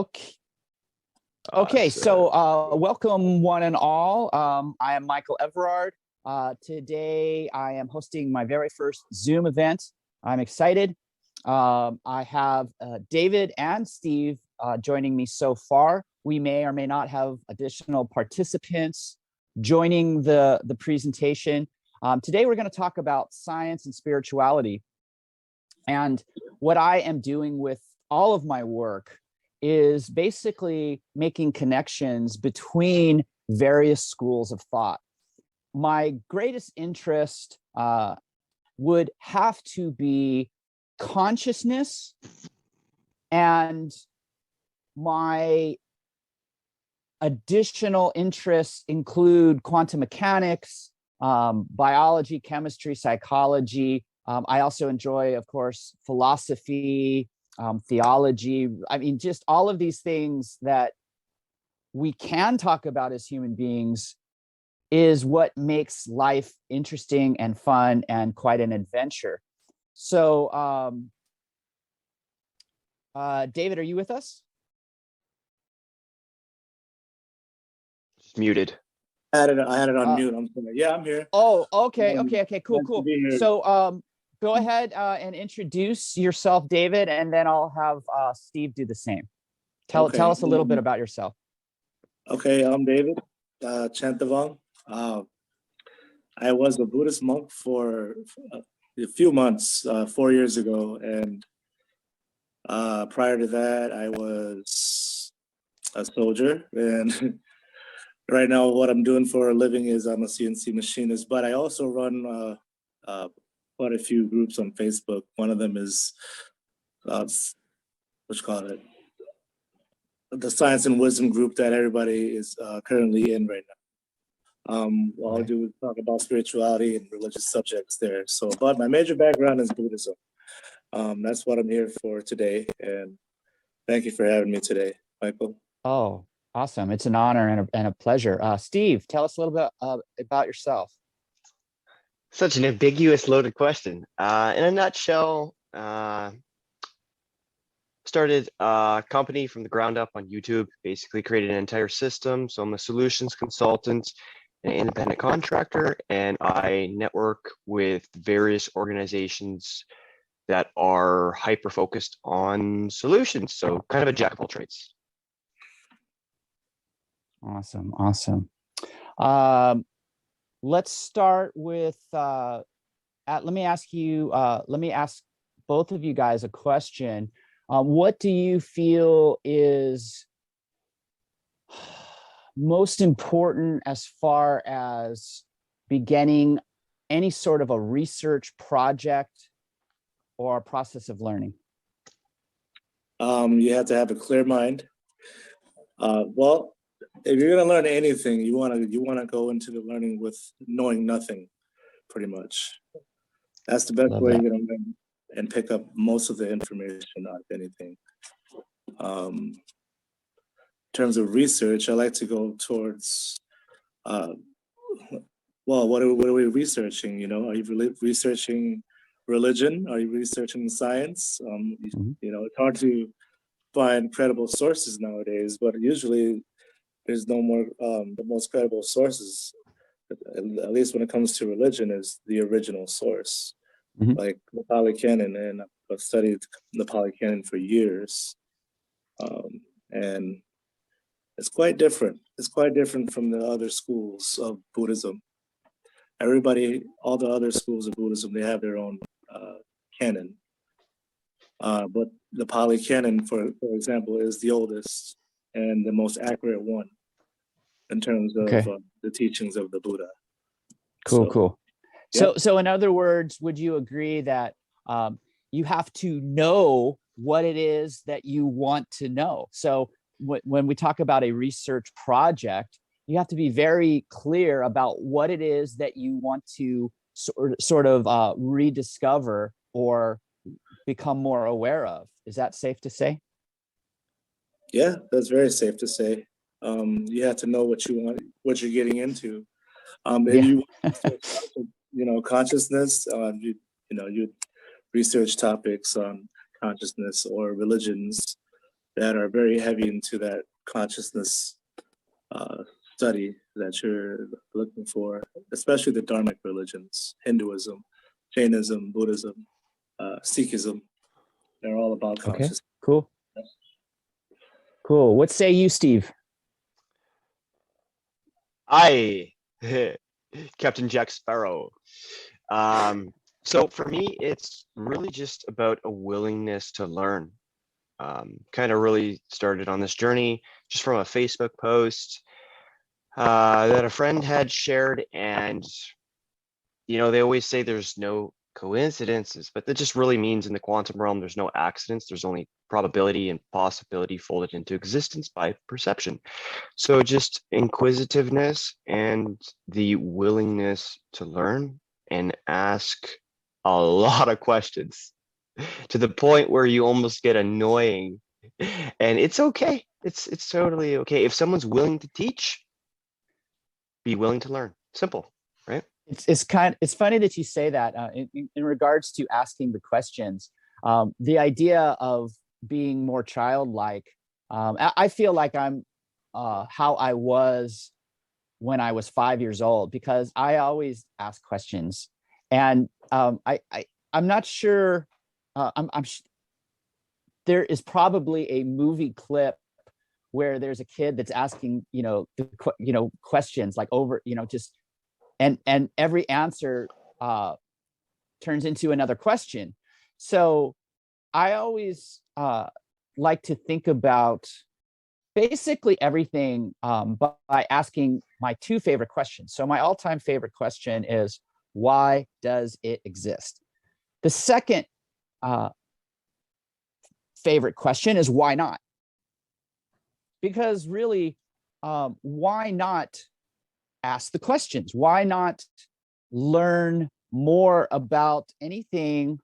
Okay. Okay, so welcome one and all. I am Michael Everard. Today I am hosting my very first Zoom event. I'm excited. I have David and Steve joining me so far. We may or may not have additional participants joining the presentation. Today we're going to talk about science and spirituality. And what I am doing with all of my work is basically making connections between various schools of thought. My greatest interest would have to be consciousness, and my additional interests include quantum mechanics, biology, chemistry, psychology. I also enjoy, of course, philosophy, theology. I mean, just all of these things that we can talk about as human beings is what makes life interesting and fun and quite an adventure. So, David, are you with us? Just muted. I had it on mute. I'm sorry. Yeah, I'm here. Oh, okay, cool. So, go ahead and introduce yourself, David, and then I'll have Steve do the same. Tell us a little bit about yourself. Okay, I'm David Chanthavong. I was a Buddhist monk for a few months, 4 years ago, and prior to that, I was a soldier. And right now, what I'm doing for a living is I'm a CNC machinist, but I also run quite a few groups on Facebook. One of them is the Science and Wisdom group that everybody is currently in right now. All I do is talk about spirituality and religious subjects there. So, but my major background is Buddhism. That's what I'm here for today, and thank you for having me today, Michael. Oh, awesome! It's an honor and a pleasure. Steve, tell us a little bit about yourself. Such an ambiguous, loaded question. In a nutshell, started a company from the ground up on YouTube, basically created an entire system. So I'm a solutions consultant, an independent contractor, and I network with various organizations that are hyper-focused on solutions. So kind of a jack of all trades. Awesome. Let's start with, let me ask both of you guys a question. What do you feel is most important as far as beginning any sort of a research project or a process of learning? You have to have a clear mind. Well, if you're going to learn anything, you want to go into the learning with knowing nothing, pretty much. That's the best way you're going to learn and pick up most of the information out of anything. In terms of research, I like to go towards, what are we researching? You know, are you researching religion? Are you researching science? You know, it's hard to find credible sources nowadays, but usually there's no more, the most credible sources, at least when it comes to religion, is the original source. Like the Pali Canon, and I've studied the Pali Canon for years. And it's quite different. It's quite different from the other schools of Buddhism. All the other schools of Buddhism, they have their own canon. But the Pali Canon, for example, is the oldest and the most accurate one in terms of the teachings of the Buddha. Cool. So in other words, would you agree that you have to know what it is that you want to know? So when we talk about a research project, you have to be very clear about what it is that you want to sort of rediscover or become more aware of. Is that safe to say? Yeah, that's very safe to say. You have to know what you want, what you're getting into. If you want consciousness, you research topics on consciousness or religions. that are very heavy into that consciousness study that you're looking for, especially the Dharmic religions, Hinduism, Jainism, Buddhism, Sikhism. They're all about Okay, consciousness. cool. Cool. What say you, Steve? Captain Jack Sparrow. So for me, it's really just about a willingness to learn. Kind of really started on this journey just from a Facebook post that a friend had shared, and they always say there's no coincidences, but that just really means in the quantum realm there's no accidents, there's only probability and possibility folded into existence by perception. So just inquisitiveness and the willingness to learn and ask a lot of questions to the point where you almost get annoying, and it's okay. It's totally okay if someone's willing to teach. Be willing to learn. Simple, right? It's funny that you say that in regards to asking the questions. The idea of being more childlike. I feel like I'm how I was when I was 5 years old, because I always ask questions, and I'm not sure. There is probably a movie clip where there's a kid that's asking questions like over just and every answer turns into another question. So I always like to think about basically everything by asking my two favorite questions. So my all-time favorite question is, why does it exist? The second favorite question is, why not? Because really, why not ask the questions? Why not learn more about anything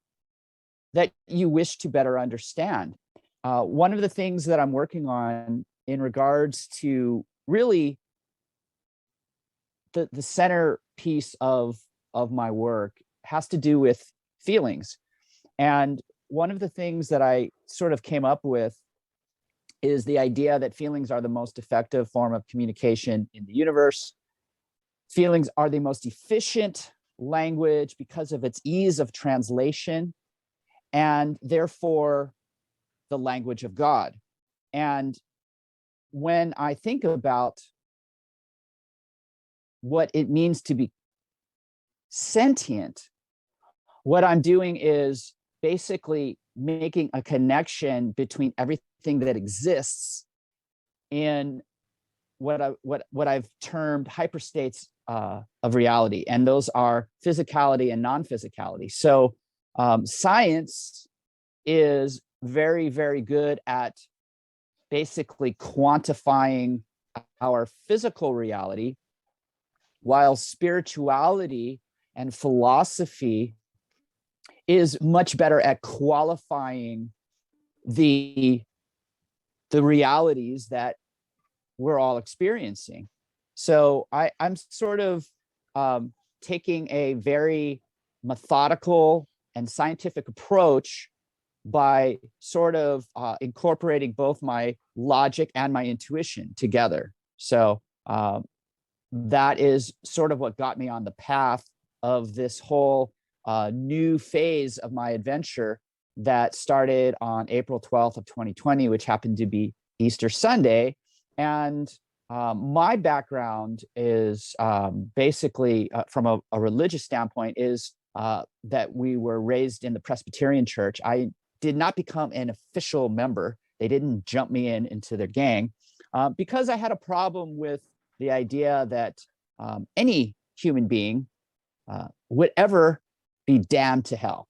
that you wish to better understand? One of the things that I'm working on in regards to really the centerpiece of my work has to do with feelings. And one of the things that I sort of came up with is the idea that feelings are the most effective form of communication in the universe. Feelings are the most efficient language because of its ease of translation, and therefore the language of God. And when I think about what it means to be sentient, what I'm doing is basically making a connection between everything that exists in what I've termed hyperstates of reality, and those are physicality and non-physicality. So science is very, very good at basically quantifying our physical reality, while spirituality and philosophy is much better at qualifying the realities that we're all experiencing. So I'm sort of taking a very methodical and scientific approach by sort of incorporating both my logic and my intuition together. So that is sort of what got me on the path of this whole new phase of my adventure that started on April 12th of 2020, which happened to be Easter Sunday. And my background is basically from a religious standpoint is that we were raised in the Presbyterian Church. I did not become an official member. They didn't jump me into their gang because I had a problem with the idea that any human being would ever be damned to hell.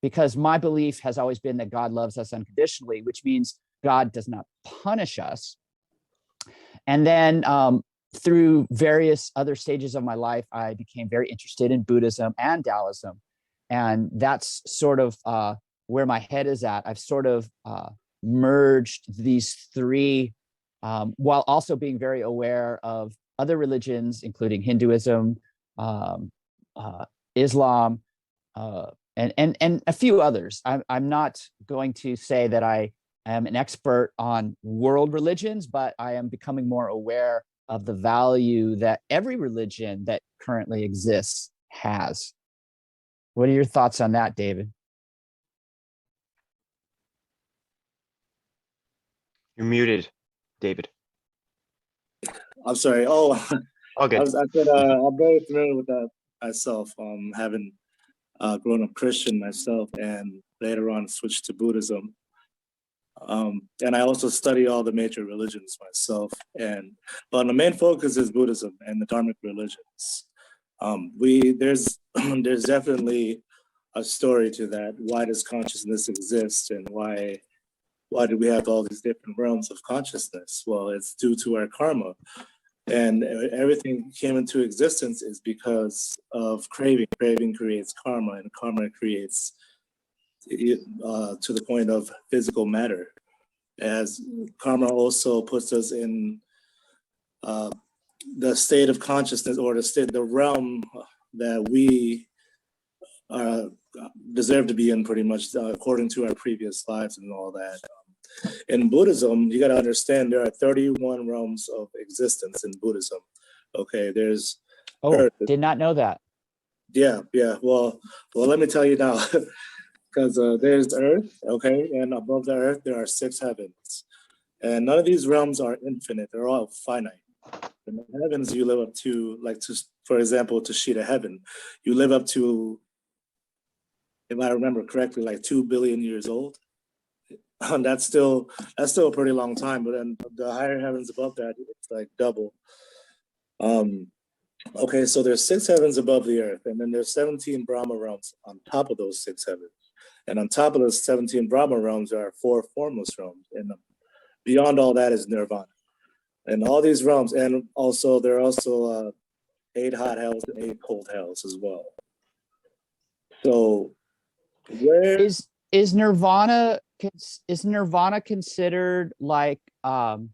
Because my belief has always been that God loves us unconditionally, which means God does not punish us. And then through various other stages of my life, I became very interested in Buddhism and Taoism. And that's sort of where my head is at. I've sort of merged these three while also being very aware of other religions, including Hinduism, Islam, and a few others. I'm not going to say that I I am an expert on world religions, but I am becoming more aware of the value that every religion that currently exists has. What are your thoughts on that, David? You're muted, David. I'm sorry. Oh, All good. I said I'm very familiar with that myself. Having grown up Christian myself, and later on switched to Buddhism. And I also study all the major religions myself. But the main focus is Buddhism and the Dharmic religions. There's there's definitely a story to that. Why does consciousness exist, and why do we have all these different realms of consciousness? Well, it's due to our karma. And everything came into existence is because of craving. Craving creates karma, and karma creates to the point of physical matter. As karma also puts us in the state of consciousness, or the realm that we deserve to be in, pretty much according to our previous lives and all that. In Buddhism, you got to understand there are 31 realms of existence in Buddhism. Okay, there's Earth. Did not know that. Yeah. Well, let me tell you now, because there's Earth, okay, and above the Earth there are 6 heavens, and none of these realms are infinite; they're all finite. In the heavens, you live up to, for example, to Sheeta Heaven, you live up to, if I remember correctly, like 2 billion years old. That's still a pretty long time, but then the higher heavens above that, it's like double. Okay, so there's 6 heavens above the earth, and then there's 17 Brahma realms on top of those 6 heavens. And on top of those 17 Brahma realms, there are 4 formless realms. And beyond all that is nirvana. And all these realms, and also there are also 8 hot hells and 8 cold hells as well. So where is Nirvana considered like the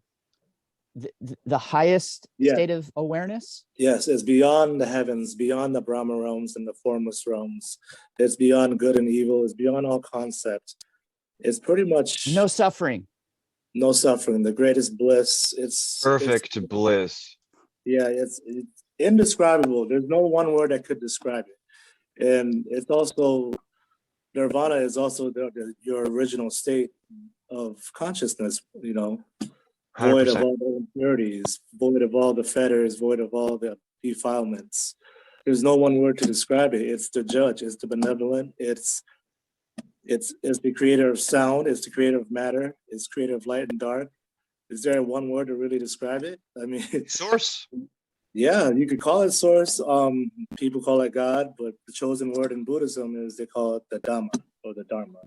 highest state of awareness? Yes, it's beyond the heavens, beyond the Brahma realms and the formless realms. It's beyond good and evil. It's beyond all concept. It's pretty much no suffering. No suffering. The greatest bliss. It's perfect bliss. Yeah, it's indescribable. There's no one word that could describe it. And it's also, Nirvana is also your original state of consciousness, you know, 100%. Void of all the impurities, void of all the fetters, void of all the defilements. There's no one word to describe it. It's the judge, it's the benevolent, it's the creator of sound, it's the creator of matter, it's creator of light and dark. Is there one word to really describe it? I mean, source. Yeah, you could call it source. People call it God, but the chosen word in Buddhism is they call it the Dhamma or the Dharma.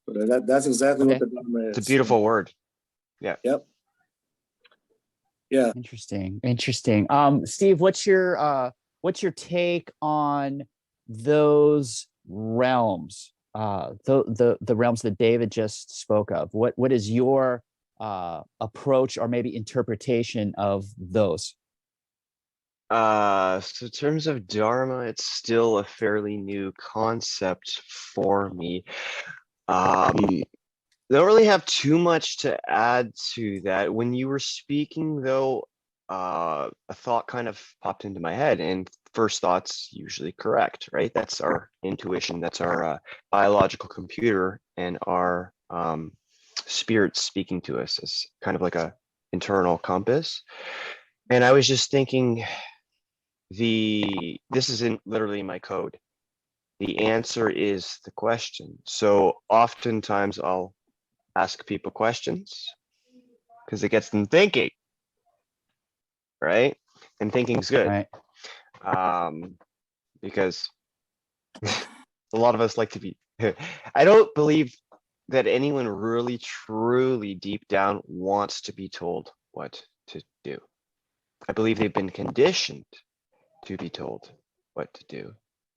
So that's exactly what the Dharma is. It's a beautiful word. Yeah. Yep. Yeah. Interesting. Steve, what's your take on those realms? The realms that David just spoke of. What is your approach or maybe interpretation of those? So in terms of Dharma, it's still a fairly new concept for me. I don't really have too much to add to that. When you were speaking, though, a thought kind of popped into my head, and first thought's usually correct, right? That's our intuition. That's our biological computer, and our spirit speaking to us as kind of like a internal compass. And I was just thinking, this isn't literally my code. The answer is the question. So oftentimes I'll ask people questions because it gets them thinking, right? And thinking's good, right? Because a lot of us like to be. I don't believe that anyone really, truly, deep down wants to be told what to do. I believe they've been conditioned to be told what to do,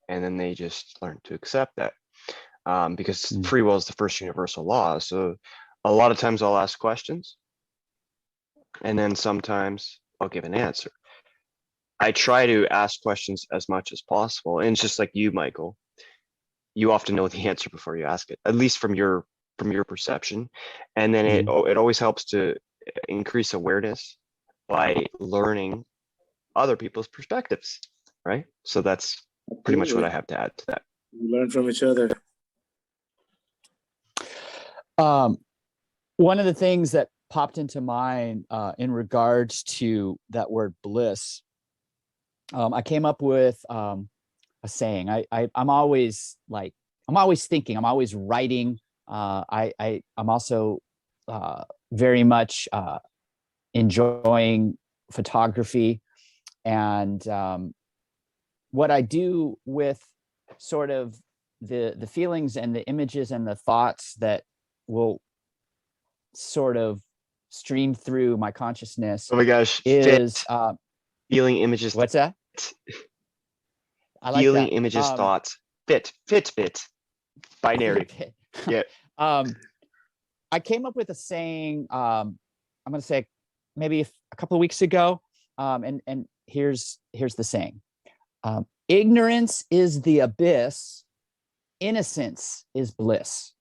and then they just learn to accept that. Because free will is the first universal law. So a lot of times I'll ask questions, and then sometimes I'll give an answer. I try to ask questions as much as possible. And it's just like you, Michael, you often know the answer before you ask it, at least from your from your perception, and then it always helps to increase awareness by learning other people's perspectives, right? So that's pretty much what I have to add to that. We learn from each other. One of the things that popped into mind in regards to that word bliss, I came up with a saying. I'm always thinking, I'm always writing. I'm also very much enjoying photography, and what I do with sort of the feelings and the images and the thoughts that will sort of stream through my consciousness. Oh my gosh! Is feeling images. What's that? I like feeling that. images, thoughts. Bit. Binary. Yeah. I came up with a saying. I'm going to say maybe a couple of weeks ago, and here's the saying: ignorance is the abyss, innocence is bliss.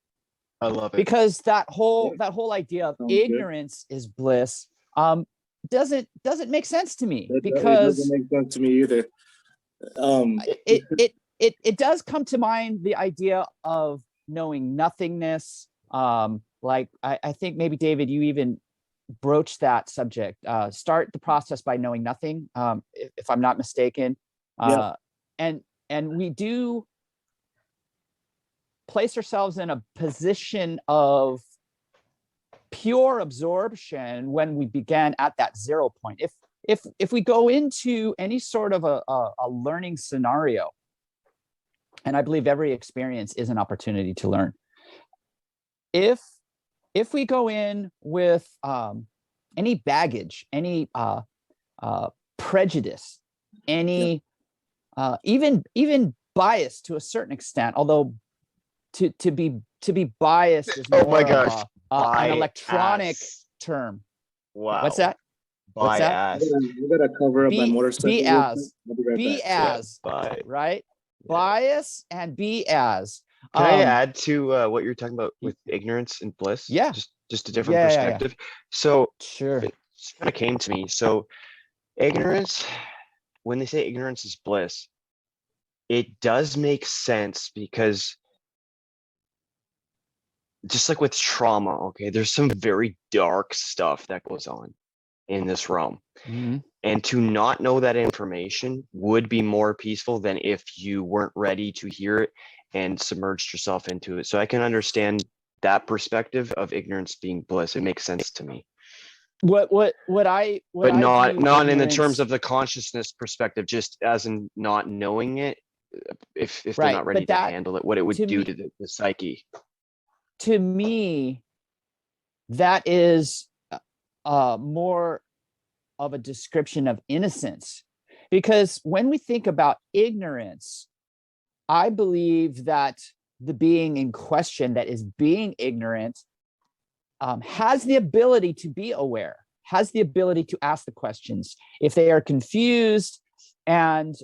I love it. Because that whole idea of ignorance is bliss doesn't make sense to me. Because it doesn't make sense to me either. It does come to mind the idea of knowing nothingness. Like I think maybe David, you even broached that subject. Start the process by knowing nothing, if I'm not mistaken. And we do place ourselves in a position of pure absorption when we began at that 0 point. If we go into any sort of a learning scenario, and I believe every experience is an opportunity to learn. If we go in with any baggage, any prejudice, any even bias to a certain extent, although to be biased is more of an electronic term. Wow. What's that? What's that? I'm gonna cover up my motorcycle. Right? Bias and be as. Can I add to what you're talking about with ignorance and bliss? Yeah. Just a different perspective. Yeah. So sure, it kind of came to me. So ignorance, when they say ignorance is bliss, it does make sense, because just like with trauma, okay, there's some very dark stuff that goes on in this realm. Mm-hmm. And to not know that information would be more peaceful than if you weren't ready to hear it and submerged yourself into it. So I can understand that perspective of ignorance being bliss. It makes sense to me. But not in the terms of the consciousness perspective, just as in not knowing it, if they're not ready to handle it, what it would do to the psyche. To me, that is more of a description of innocence, because when we think about ignorance, I believe that the being in question that is being ignorant has the ability to be aware, has the ability to ask the questions. If they are confused and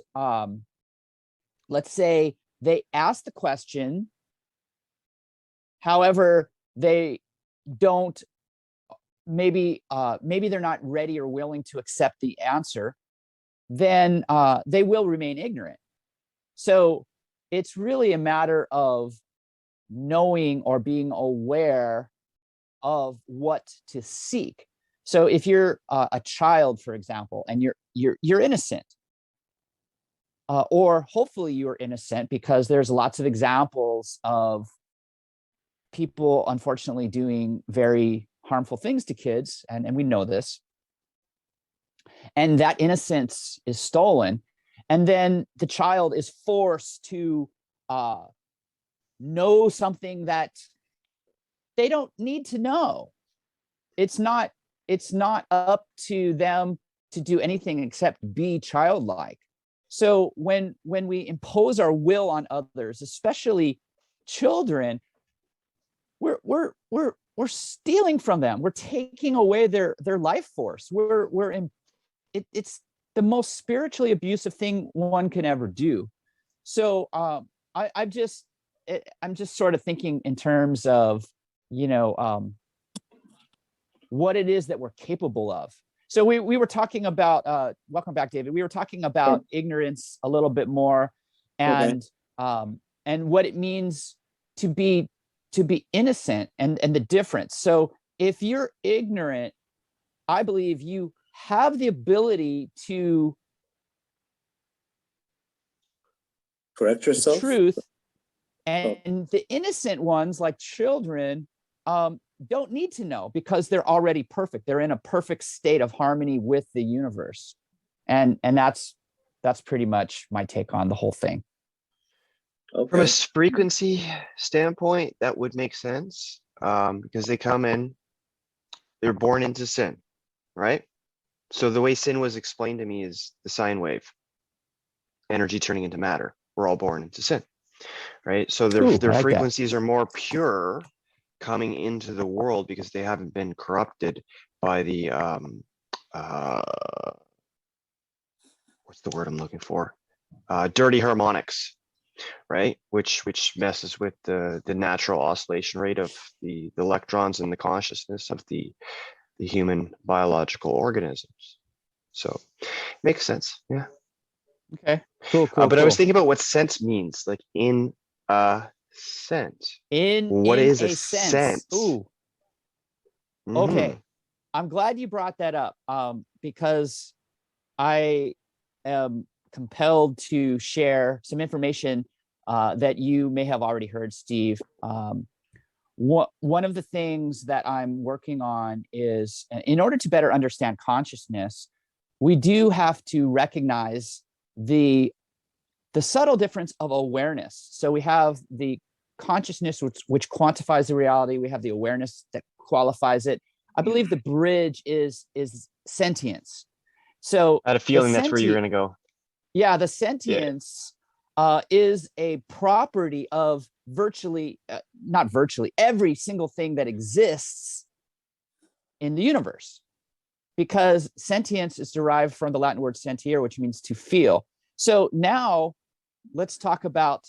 let's say they ask the question, however, they don't, maybe they're not ready or willing to accept the answer, then they will remain ignorant. So it's really a matter of knowing or being aware of what to seek. So if you're a child, for example, and you're innocent, or hopefully you're innocent, because there's lots of examples of people unfortunately doing very harmful things to kids, and we know this, and that innocence is stolen, and then the child is forced to know something that they don't need to know. It's not up to them to do anything except be childlike. So when we impose our will on others, especially children, we're stealing from them. We're taking away their life force. It's the most spiritually abusive thing one can ever do. So I'm just sort of thinking in terms of you know, what it is that we're capable of. So we were talking about, welcome back, David. We were talking about ignorance a little bit more, and what it means to be innocent, and the difference. So if you're ignorant, I believe you have the ability to correct yourself. Truth, and the innocent ones, like children, don't need to know because they're already perfect. They're in a perfect state of harmony with the universe, and that's pretty much my take on the whole thing. Okay. From a frequency standpoint, that would make sense, because they come in, they're born into sin, right? So the way sin was explained to me is the sine wave, energy turning into matter. We're all born into sin, right? So their like frequencies are more pure coming into the world because they haven't been corrupted by the what's the word I'm looking for? Dirty harmonics, right? Which messes with the natural oscillation rate of the electrons and the consciousness of the human biological organisms. So makes sense. Yeah. Okay. Cool. But I was thinking about what sense means, like in a sense. What is a sense? Ooh. Okay. I'm glad you brought that up, because I am compelled to share some information that you may have already heard, Steve. One of the things that I'm working on is, in order to better understand consciousness, we do have to recognize the subtle difference of awareness. So we have the consciousness, which quantifies the reality. We have the awareness that qualifies it. I believe the bridge is sentience. So I had a feeling that's where you're going to go. Yeah, the sentience is a property of not virtually, every single thing that exists in the universe, because sentience is derived from the Latin word sentire, which means to feel. So now let's talk about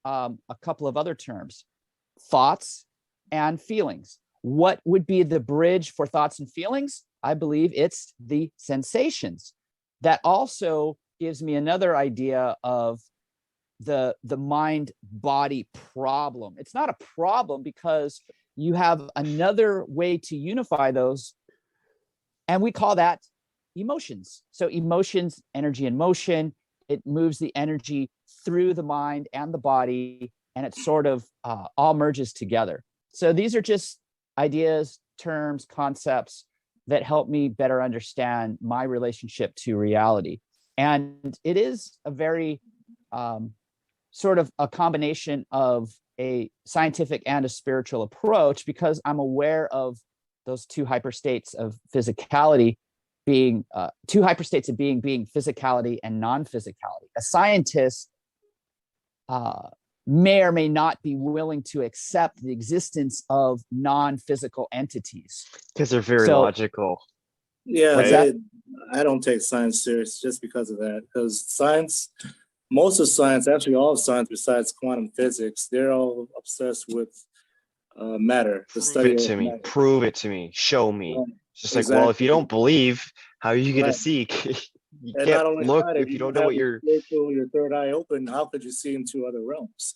a couple of other terms: thoughts and feelings. What would be the bridge for thoughts and feelings? I believe it's the sensations. That also gives me another idea of the mind-body problem. It's not a problem because you have another way to unify those, and we call that emotions. So emotions, energy in motion, it moves the energy through the mind and the body, and it sort of all merges together. So these are just ideas, terms, concepts that help me better understand my relationship to reality. And it is a very sort of a combination of a scientific and a spiritual approach, because I'm aware of those two hyperstates of physicality being being physicality and non-physicality. A scientist may or may not be willing to accept the existence of non-physical entities because they're very logical. Yeah, I don't take science serious just because of that. Because science, most of science, actually all of science besides quantum physics, they're all obsessed with matter. Prove it to me. Show me. It's just like, well, if you don't believe, how are you going to see? You and can't not only look that, if you don't know what you're. Your third eye open, how could you see into other realms?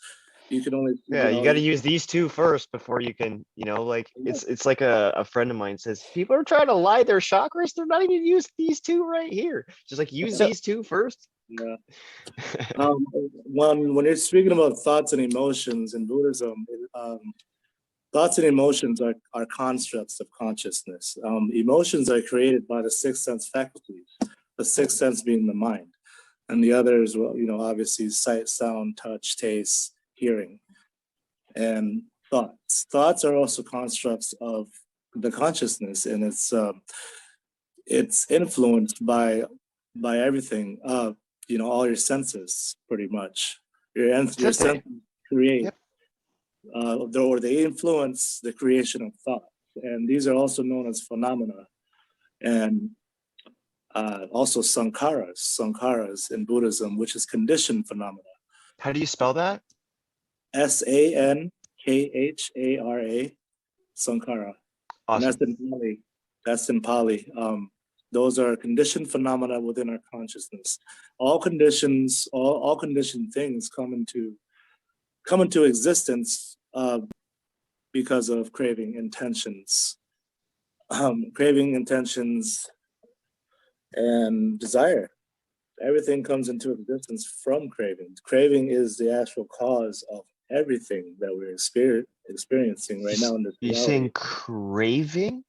You can only. You got to use these two first before you can. Like it's like a friend of mine says, people are trying to lie their chakras. They're not even use these two right here. Just like use these two first. Yeah. When you're speaking about thoughts and emotions in Buddhism, thoughts and emotions are constructs of consciousness. Emotions are created by the sixth sense faculties, the sixth sense being the mind, and the others, well, obviously sight, sound, touch, taste, hearing, and thoughts. Thoughts are also constructs of the consciousness, and it's influenced by everything. All your senses, pretty much. Your senses create. Yep. Or they influence the creation of thought, and these are also known as phenomena, and also sankharas in Buddhism, which is conditioned phenomena. How do you spell that? Sankhara. sankhara. And Awesome. that's in Pali. Those are conditioned phenomena within our consciousness. All conditions, all conditioned things come into existence because of craving intentions. Craving intentions and desire. Everything comes into existence from craving. Craving is the actual cause of everything that we're experiencing right now in this You're reality. saying craving?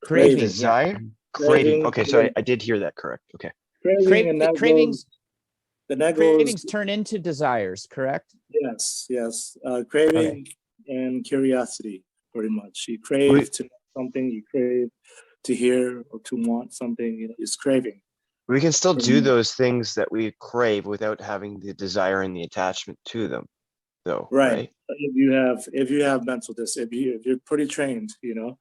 Craving, Desire? yeah. Craving. Okay, so I did hear that correct. Okay. Craving, and that Cravings, goes, and that goes, cravings turn into desires, correct? yes. Craving and curiosity, pretty much. You crave We, to know something, you crave to hear or to want something, you know, it's craving. we can still pretty do much. those things that we crave without having the desire and the attachment to them, though, Right. right? If you have mental if you're pretty trained, you know,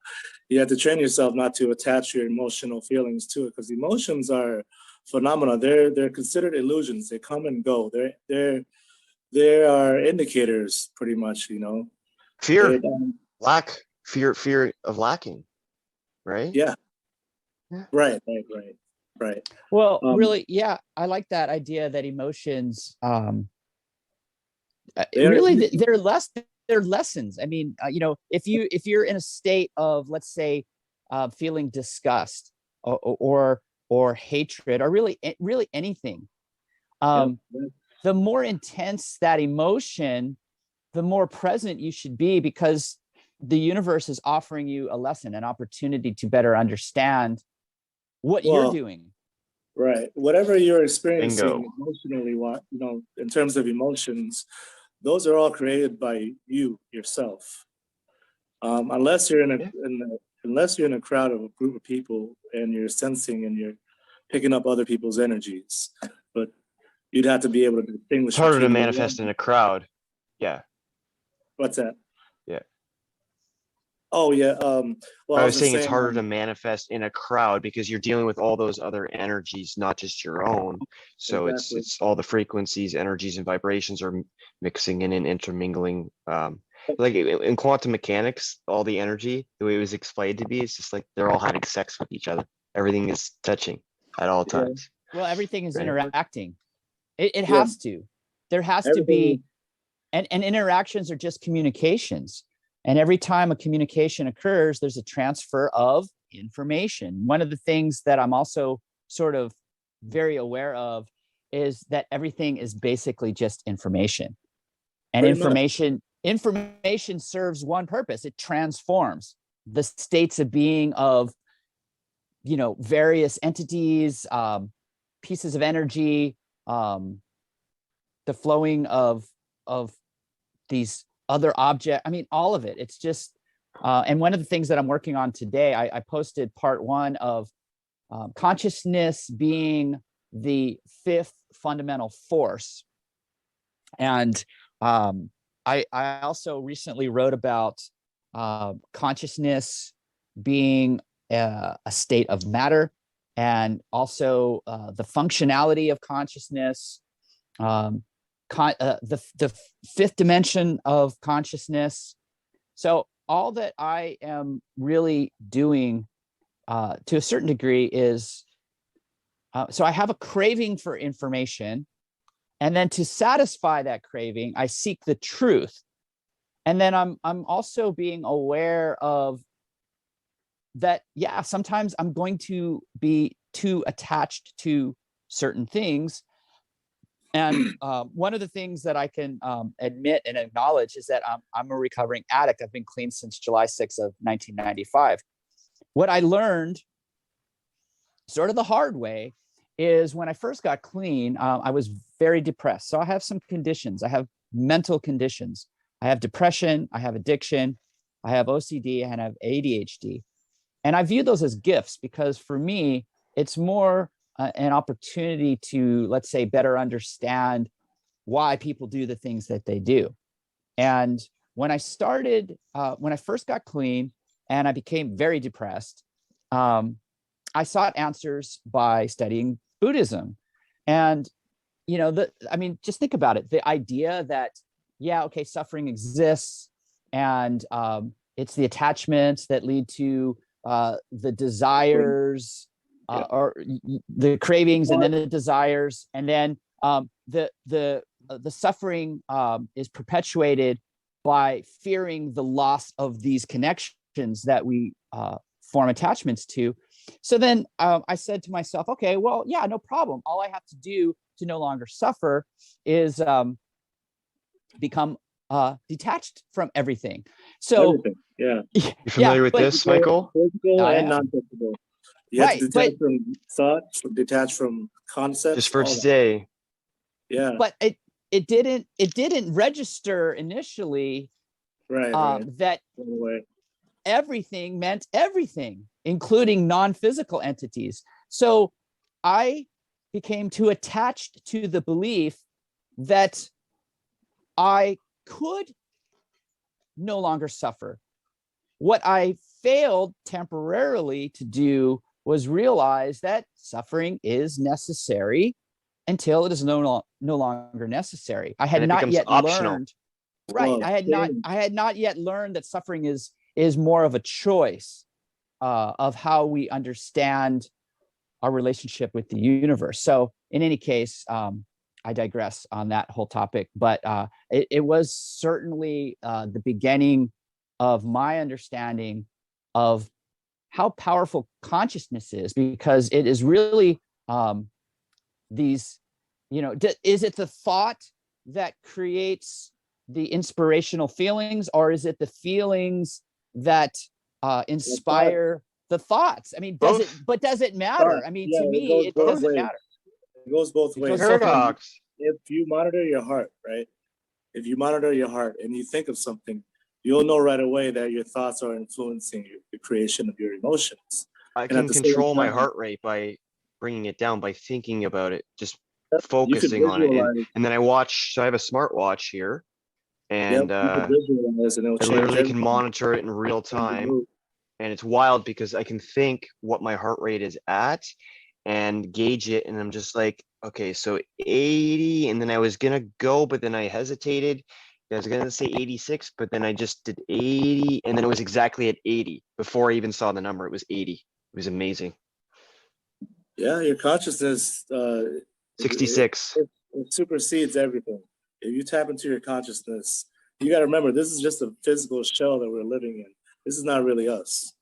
you have to train yourself not to attach your emotional feelings to it, because emotions are phenomena. They're considered illusions. They come and go. They are indicators, pretty much, you know. Fear, fear of lacking, right? Yeah. Yeah. Right. Well, really, yeah, I like that idea that emotions, really, they're lessons. I mean, you know, if you're in a state of, let's say, feeling disgust or hatred, or really anything, the more intense that emotion, the more present you should be, because the universe is offering you a lesson, an opportunity to better understand what you're doing. Right. Whatever you're experiencing Bingo. emotionally, you know, in terms of emotions, those are all created by you yourself. Unless you're unless you're in a crowd of a group of people and you're sensing and you're picking up other people's energies, but you'd have to be able to distinguish. It's harder to between manifest in a crowd. Yeah. What's that? Yeah. Oh yeah. Well, I I was was just saying it's saying. harder to manifest in a crowd because you're dealing with all those other energies, not just your own. So Exactly. it's all the frequencies, energies, and vibrations are mixing in and intermingling. Like in quantum mechanics, all the energy, the way it was explained to be, is just like they're all having sex with each other. Everything is touching at all times. Well, everything is Right. interacting. It has to. There has to be, and interactions are just communications. And every time a communication occurs, there's a transfer of information. One of the things that I'm also sort of very aware of is that everything is basically just information. And information serves one purpose. It transforms the states of being of, you know, various entities, pieces of energy, the flowing of these other objects. I mean, all of it. It's just, and one of the things that I'm working on today, I posted part 1 of consciousness being the 5th fundamental force. And I also recently wrote about consciousness being a state of matter, and also the functionality of consciousness, the 5th dimension of consciousness. So all that I am really doing to a certain degree is, so I have a craving for information, and then to satisfy that craving, I seek the truth. And then I'm also being aware of that, yeah, sometimes I'm going to be too attached to certain things. And one of the things that I can admit and acknowledge is that I'm a recovering addict. I've been clean since July 6th of 1995. What I learned sort of the hard way is when I first got clean, I was very depressed. So I have some conditions. I have mental conditions. I have depression, I have addiction, I have OCD, and I have ADHD. And I view those as gifts, because for me, it's more an opportunity to, let's say, better understand why people do the things that they do. And when I first got clean and I became very depressed, I sought answers by studying Buddhism. And, you know, just think about it. The idea that, yeah, okay, suffering exists, and it's the attachments that lead to the desires, or the cravings, and then the desires, and then the suffering is perpetuated by fearing the loss of these connections that we form attachments to. So then I said to myself, okay, well, yeah, no problem. All I have to do to no longer suffer is become detached from everything. So Everything. Yeah. You familiar with this, Michael? Physical and non-physical. You have to detach from thoughts, detach from concepts. Just for today. Yeah. But it didn't register initially that everything meant everything, including non-physical entities. So I became too attached to the belief that I could no longer suffer. What I failed temporarily to do was realize that suffering is necessary until it is no longer necessary. I had not yet learned. Right. I had not yet learned that suffering is more of a choice of how we understand our relationship with the universe. So in any case, I digress on that whole topic, but it was certainly the beginning of my understanding of how powerful consciousness is, because it is really these, is it the thought that creates the inspirational feelings, or is it the feelings that inspire the thoughts? I mean, does it matter? I mean, to me, it doesn't matter. It goes both ways. Paradox. If you monitor your heart, right? If you monitor your heart and you think of something, you'll know right away that your thoughts are influencing the creation of your emotions. I can control my heart rate by bringing it down, by thinking about it, just focusing on it. And then so I have a smartwatch here, and I literally can monitor it in real time. And it's wild because I can think what my heart rate is at and gauge it. And I'm just like, okay, so 80. And then I was going to go, but then I hesitated. I was going to say 86, but then I just did 80. And then it was exactly at 80 before I even saw the number. It was 80. It was amazing. Yeah, your consciousness 66. It supersedes everything. If you tap into your consciousness, you got to remember, this is just a physical shell that we're living in. This is not really us.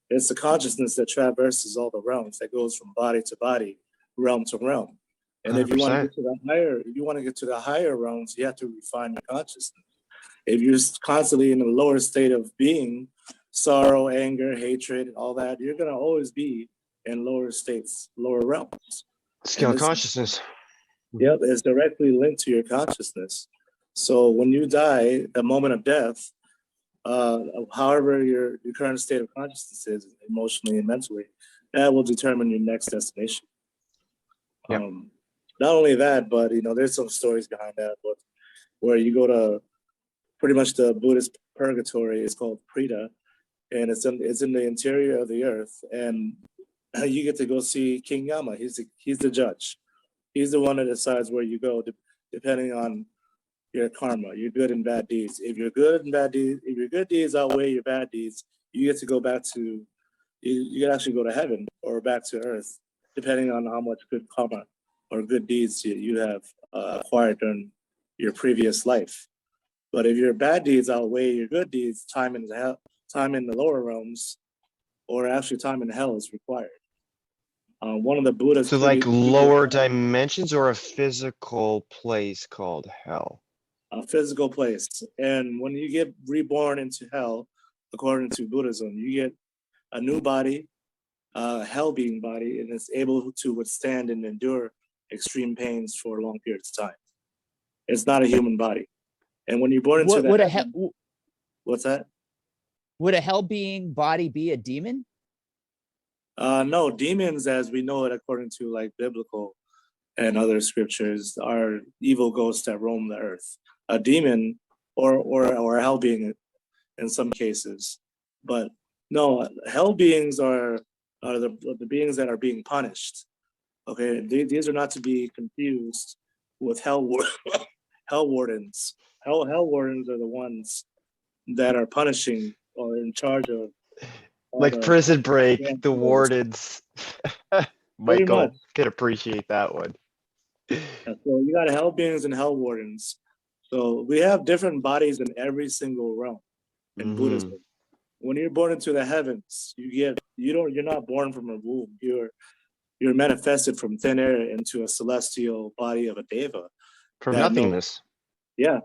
It's the consciousness that traverses all the realms, that goes from body to body, realm to realm. And 100%. If you want to get to the higher realms, you have to refine your consciousness. If you're constantly in a lower state of being, sorrow, anger, hatred, all that, you're going to always be in lower states, lower realms. Scale of consciousness. Yep, it's directly linked to your consciousness. So when you die, the moment of death, however your current state of consciousness is, emotionally and mentally, that will determine your next destination. Yep. Not only that, but there's some stories behind that, but where you go to pretty much the Buddhist purgatory is called Prita, and it's in the interior of the earth, and you get to go see King Yama. He's the judge. He's the one that decides where you go, depending on your karma, your good and bad deeds. If your good deeds outweigh your bad deeds, you get to go back to, you can actually go to heaven or back to earth, depending on how much good karma or good deeds you have acquired during your previous life. But if your bad deeds outweigh your good deeds, time in the lower realms, or actually time in hell is required. One of the Buddha's. So like lower dimensions, or a physical place called hell? A physical place. And when you get reborn into hell, according to Buddhism, you get a new body, a hell being body, and it's able to withstand and endure extreme pains for long periods of time. It's not a human body. And when you're born into what's that? Would a hell being body be a demon? No, demons, as we know it, according to like biblical and other scriptures, are evil ghosts that roam the earth. A demon or a hell being in some cases. But no, hell beings are the beings that are being punished. Okay, these are not to be confused with hell wardens. Hell wardens are the ones that are punishing or in charge of all Like the Prison Break, yeah, the wardens. pretty much. Michael can appreciate that one. Yeah, so you got hell beings and hell wardens. So we have different bodies in every single realm in Mhm. Buddhism. When you're born into the heavens, you're not born from a womb. You're manifested from thin air into a celestial body of a deva From that knows, nothingness. yeah,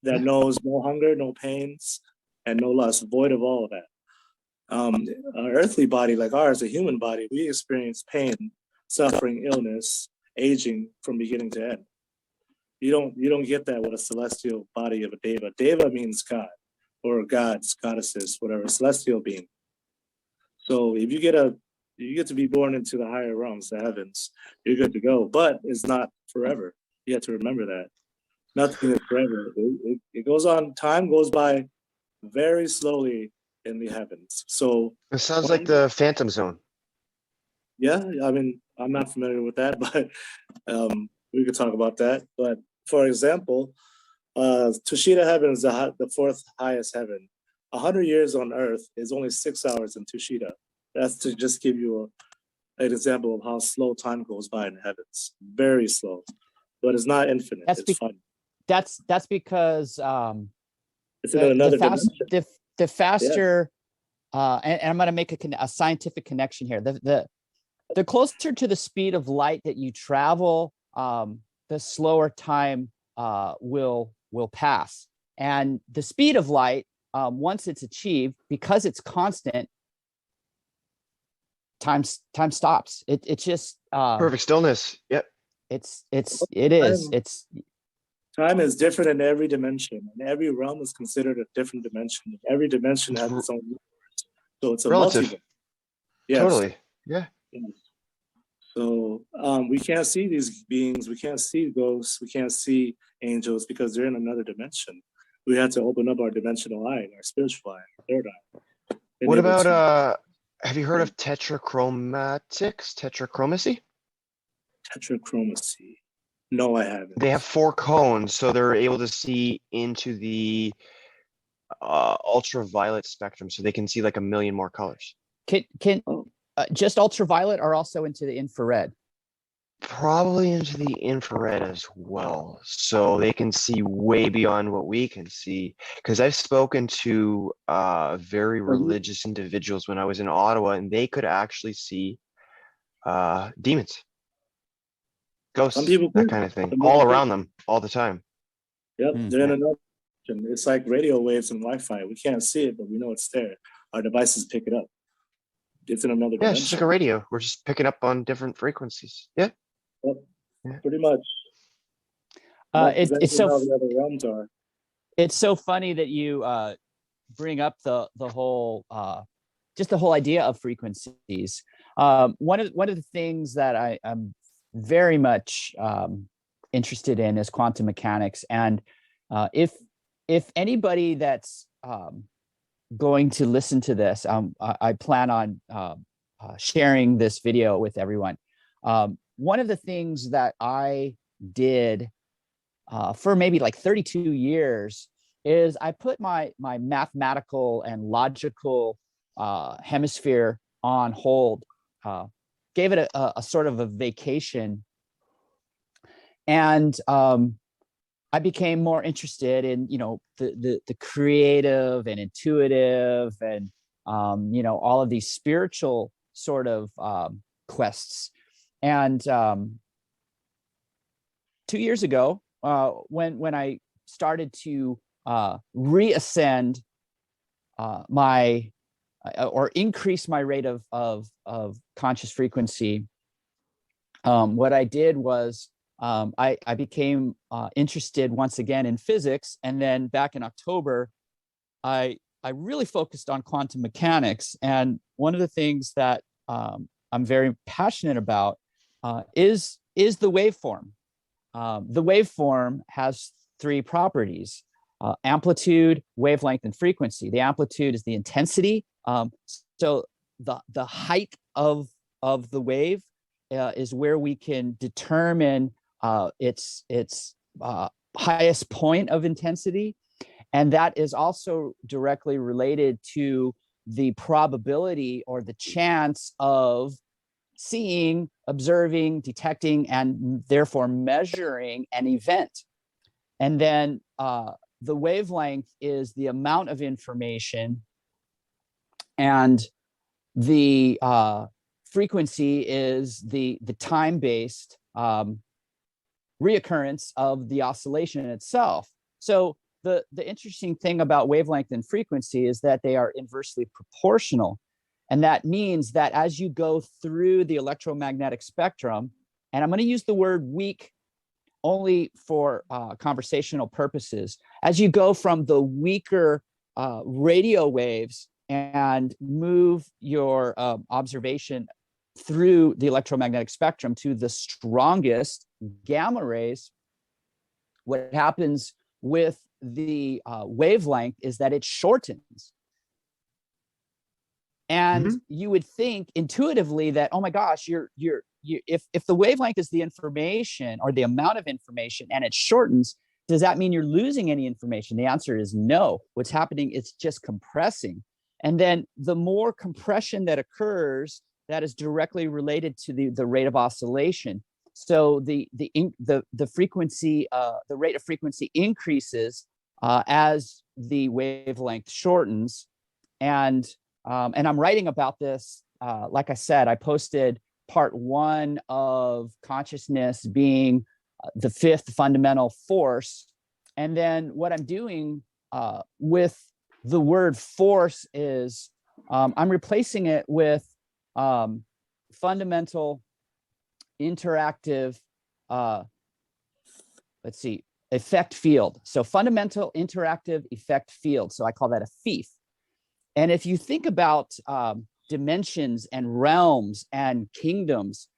that Yeah. knows no hunger, no pains, and no lust, void of all of that. An earthly body like ours, a human body, we experience pain, suffering, illness, aging from beginning to end. You don't get that with a celestial body of a deva. Deva means God or gods, goddesses, whatever, celestial being. So if you get to be born into the higher realms, the heavens, you're good to go. But it's not forever. You have to remember that. Nothing is forever. It goes on, time goes by very slowly in the heavens. So It sounds like when, the Phantom Zone. yeah, I mean, I'm not familiar with that, but we could talk about that. But for example, Tushita heaven is the fourth highest heaven. 100 years on Earth is only 6 hours in Tushita. That's to just give you an example of how slow time goes by in the heavens. Very slow, but it's not infinite. That's It's fun. that's because It's in another dimension. the faster and I'm going to make a scientific connection here. The closer to the speed of light that you travel, the slower time will pass. And the speed of light, once it's achieved, because it's constant, time stops. It's just Perfect stillness. Yep. it is. It's Time is different in every dimension, and every realm is considered a different dimension. Every dimension has its own universe. So it's a Relative. multiverse. Yes. Totally. Yeah. Yes. So we can't see these beings, we can't see ghosts, we can't see angels because they're in another dimension. We have to open up our dimensional eye, our spiritual eye, our third eye. What about have you heard of tetrachromacy? Tetrachromacy? No, I haven't. They have 4 cones, so they're able to see into the ultraviolet spectrum, so they can see like a million more colors. can just ultraviolet or also into the infrared? Probably into the infrared as well, so they can see way beyond what we can see. Because I've spoken to very religious individuals when I was in Ottawa, and they could actually see demons, ghosts, Some people that do. kind of thing, Some all people do. around them, all the time. Yep, they're in another dimension. It's like radio waves and Wi-Fi. We can't see it, but we know it's there. Our devices pick it up. It's in another Yeah, it's just like a dimension. radio. We're just picking up on different frequencies. Yeah. Yep, Yeah. pretty much. It's Exactly so how the other realms are. it's so funny that you bring up the whole just the whole idea of frequencies. One of the things that I'm very much interested in is quantum mechanics, and if anybody that's going to listen to this, I plan on sharing this video with everyone. One of the things that I did for maybe like 32 years is I put my mathematical and logical hemisphere on hold, gave it a sort of a vacation, and I became more interested in the creative and intuitive and all of these spiritual sort of quests. And 2 years ago, when I started to reascend my or increase my rate of conscious frequency, what I did was I became interested once again in physics, and then back in October, I really focused on quantum mechanics. And one of the things that I'm very passionate about is the waveform. The waveform has 3 properties: amplitude, wavelength, and frequency. The amplitude is the intensity. So the height of the wave is where we can determine its highest point of intensity. And that is also directly related to the probability or the chance of seeing, observing, detecting, and therefore measuring an event. And then the wavelength is the amount of information, and the frequency is the time-based reoccurrence of the oscillation itself. So the interesting thing about wavelength and frequency is that they are inversely proportional. And that means that as you go through the electromagnetic spectrum, and I'm going to use the word weak only for conversational purposes, as you go from the weaker radio waves and move your observation through the electromagnetic spectrum to the strongest gamma rays, what happens with the wavelength is that it shortens. And you would think intuitively that, oh my gosh, if the wavelength is the information or the amount of information and it shortens, does that mean you're losing any information? The answer is no. What's happening is just compressing. And then the more compression that occurs, that is directly related to the rate of oscillation. So the frequency, the rate of frequency increases as the wavelength shortens. And I'm writing about this. Like I said, I posted part 1 of consciousness being the 5th fundamental force. And then what I'm doing with the word force is I'm replacing it with fundamental interactive, effect field. So fundamental interactive effect field. So I call that a FIEF. And if you think about dimensions and realms and kingdoms,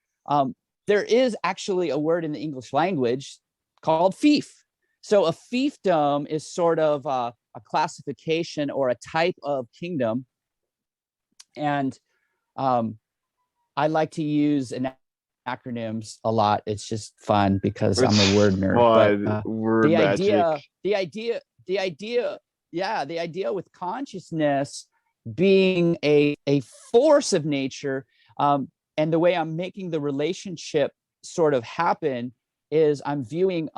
there is actually a word in the English language called fief. So a fiefdom is sort of a classification or a type of kingdom. And I like to use acronyms a lot. It's just fun because I'm a word nerd. But the idea with consciousness being a force of nature, and the way I'm making the relationship sort of happen is I'm viewing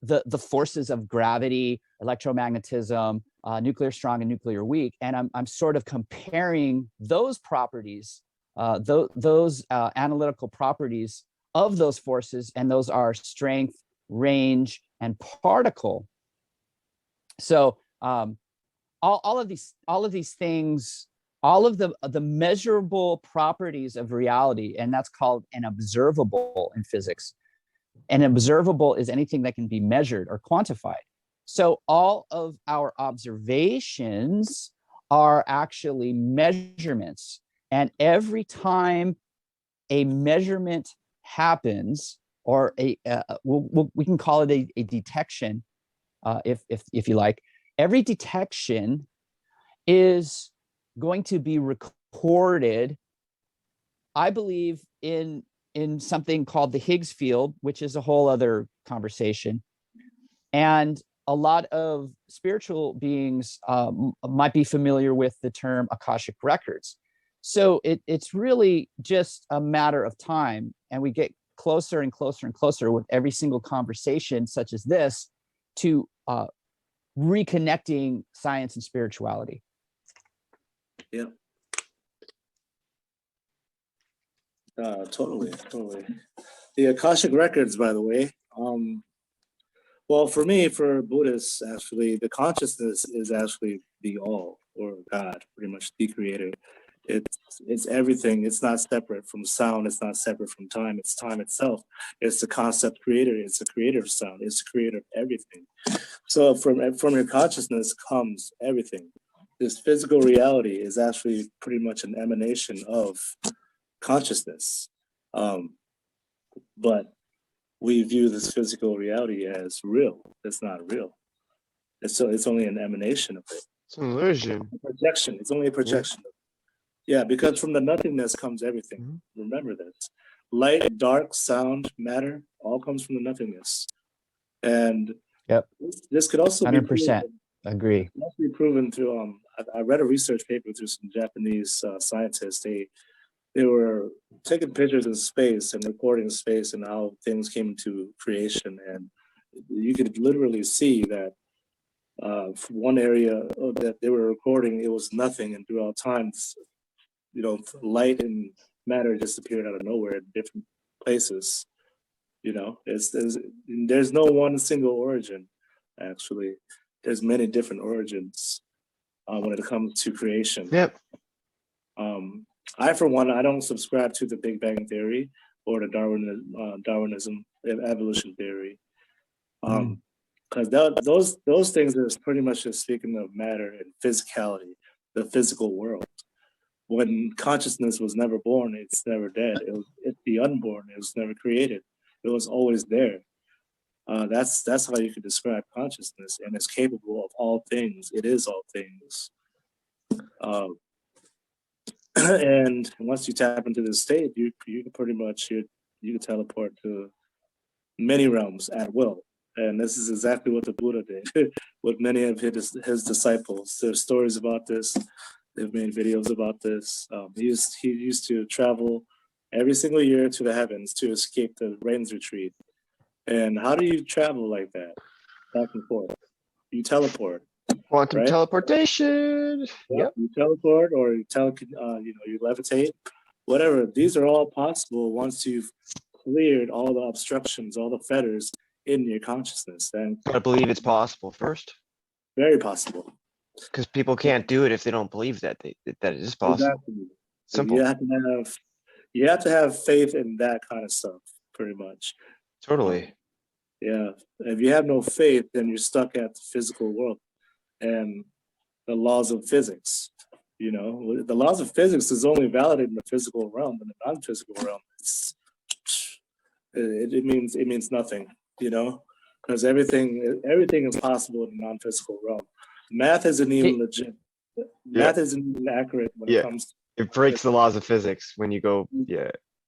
the forces of gravity, electromagnetism, nuclear strong and nuclear weak, and I'm sort of comparing those properties, those analytical properties of those forces, and those are strength, range, and particle. So all of these things, all of the measurable properties of reality, and that's called an observable in physics. An observable is anything that can be measured or quantified. So all of our observations are actually measurements. And every time a measurement happens, or we can call it a detection, if you like, every detection is going to be recorded, I believe, in something called the Higgs field, which is a whole other conversation. And a lot of spiritual beings might be familiar with the term Akashic records. So it's really just a matter of time, and we get closer and closer and closer with every single conversation such as this to reconnecting science and spirituality. Yeah. Totally. The Akashic records, by the way, well, for me, for Buddhists, actually, the consciousness is actually the all, or God, pretty much the creator. It's everything. It's not separate from sound. It's not separate from time. It's time itself. It's the concept creator. It's the creator of sound. It's the creator of everything. So from your consciousness comes everything. This physical reality is actually pretty much an emanation of consciousness. But we view this physical reality as real. It's not real. It's only an emanation of it. It's an illusion. A projection. It's only a projection. Yeah, because from the nothingness comes everything. Remember this. Light, dark, sound, matter, all comes from the nothingness. And yep, this could also 100%. Agree. Mostly proven through. I read a research paper through some Japanese scientists. They were taking pictures in space and recording space and how things came to creation, and you could literally see that one area that they were recording, it was nothing, and throughout time, light and matter just appeared out of nowhere in different places. There's no one single origin. Actually, there's many different origins when it comes to creation. Yep. I, for one, I don't subscribe to the Big Bang Theory or the Darwinism evolution theory, because those things is pretty much just speaking of matter and physicality, the physical world. When consciousness was never born, it's never dead. It's the unborn. It was never created. It was always there. That's how you could describe consciousness, and it's capable of all things. It is all things. And once you tap into this state, you can pretty much you can teleport to many realms at will. And this is exactly what the Buddha did with many of his disciples. There's stories about this. They've made videos about this. He used to travel every single year to the heavens to escape the rains retreat. And how do you travel like that, back and forth? You teleport. Quantum right? teleportation. Yep. You teleport, or you you levitate, whatever. These are all possible once you've cleared all the obstructions, all the fetters in your consciousness. Then Gotta believe it's possible first, very possible. because people can't do it if they don't believe that that it is possible. Exactly. Simple. You have to have faith in that kind of stuff, pretty much. Totally. Yeah. If you have no faith, then you're stuck at the physical world and the laws of physics. The laws of physics is only valid in the physical realm. In the non-physical realm, it means nothing. Because everything is possible in the non-physical realm. Math isn't even legit. Math isn't even accurate when it comes to it breaks the laws of physics when you go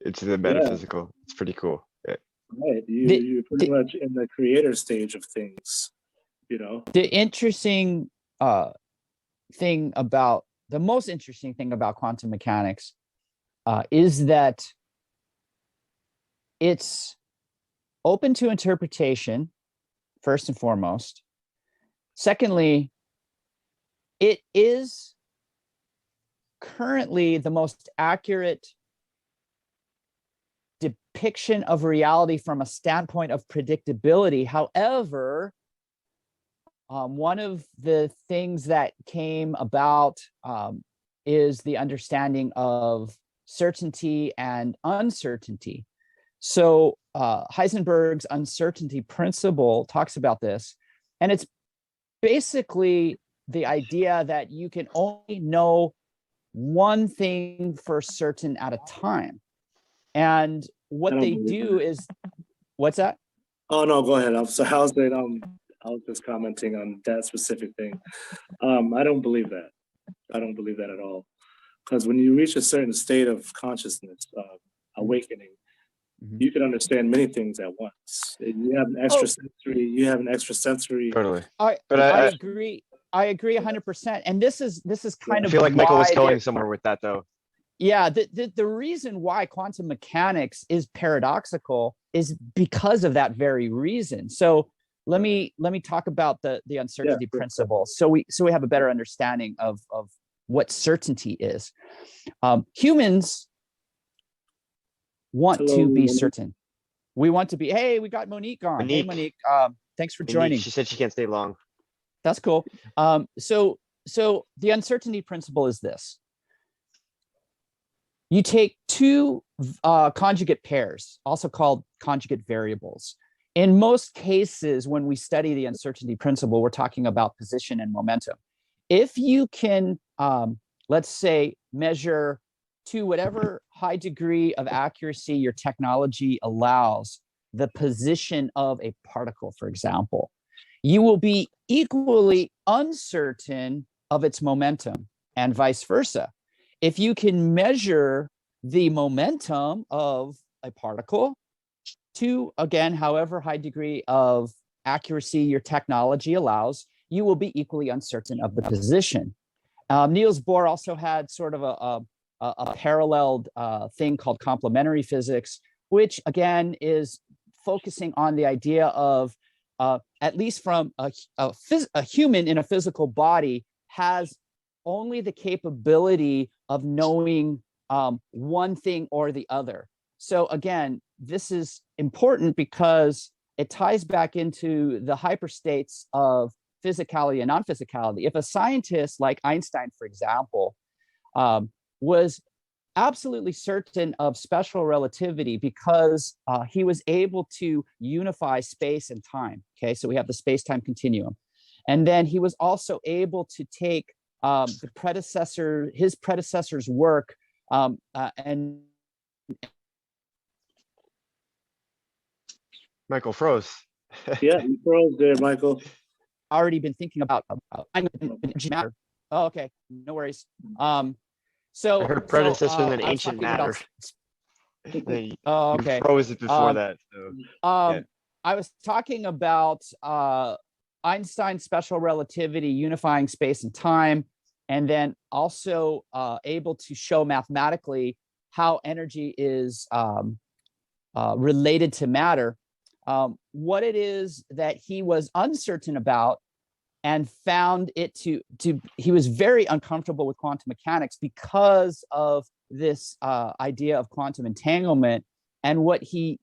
into the metaphysical. It's pretty cool. Right. You're pretty much in the creator stage of things. The interesting the most interesting thing about quantum mechanics is that it's open to interpretation, first and foremost. Secondly, it is currently the most accurate depiction of reality from a standpoint of predictability. However, one of the things that came about is the understanding of certainty and uncertainty. So Heisenberg's uncertainty principle talks about this, and it's basically the idea that you can only know one thing for certain at a time. And what they do is, what's that? Oh no, go ahead. I'm sorry. I was just commenting on that specific thing. I don't believe that. I don't believe that at all. Because when you reach a certain state of consciousness, awakening, you can understand many things at once. You have an extrasensory. Totally. I agree. I agree 100%. And this is kind of. I feel like Michael was going somewhere with that, though. Yeah, the reason why quantum mechanics is paradoxical is because of that very reason. So let me talk about the uncertainty principle. So we have a better understanding of what certainty is. Humans want to be certain. We want to be. Hey, we got Monique on. Hey, Monique. Thanks for joining. She said she can't stay long. That's cool. So the uncertainty principle is this. You take two conjugate pairs, also called conjugate variables. In most cases, when we study the uncertainty principle, we're talking about position and momentum. If you can, let's say, measure to whatever high degree of accuracy your technology allows the position of a particle, for example, you will be equally uncertain of its momentum, and vice versa. If you can measure the momentum of a particle to, again, however high degree of accuracy your technology allows, you will be equally uncertain of the position. Niels Bohr also had sort of a paralleled thing called complementary physics, which again is focusing on the idea of at least from a human in a physical body has only the capability of knowing one thing or the other. So again, this is important because it ties back into the hyperstates of physicality and non-physicality. If a scientist like Einstein, for example, was absolutely certain of special relativity because he was able to unify space and time. Okay, so we have the space-time continuum. And then he was also able to take his predecessor's work and Michael froze. Yeah, you froze there, Michael. already been thinking about energy matter. Oh, okay, no worries. So I heard predecessor and then I was ancient talking about- matter. Oh, You okay. froze it before that. So yeah. I was talking about Einstein's special relativity unifying space and time, and then also able to show mathematically how energy is related to matter. What it is that he was uncertain about and found it to he was very uncomfortable with quantum mechanics because of this idea of quantum entanglement, and what he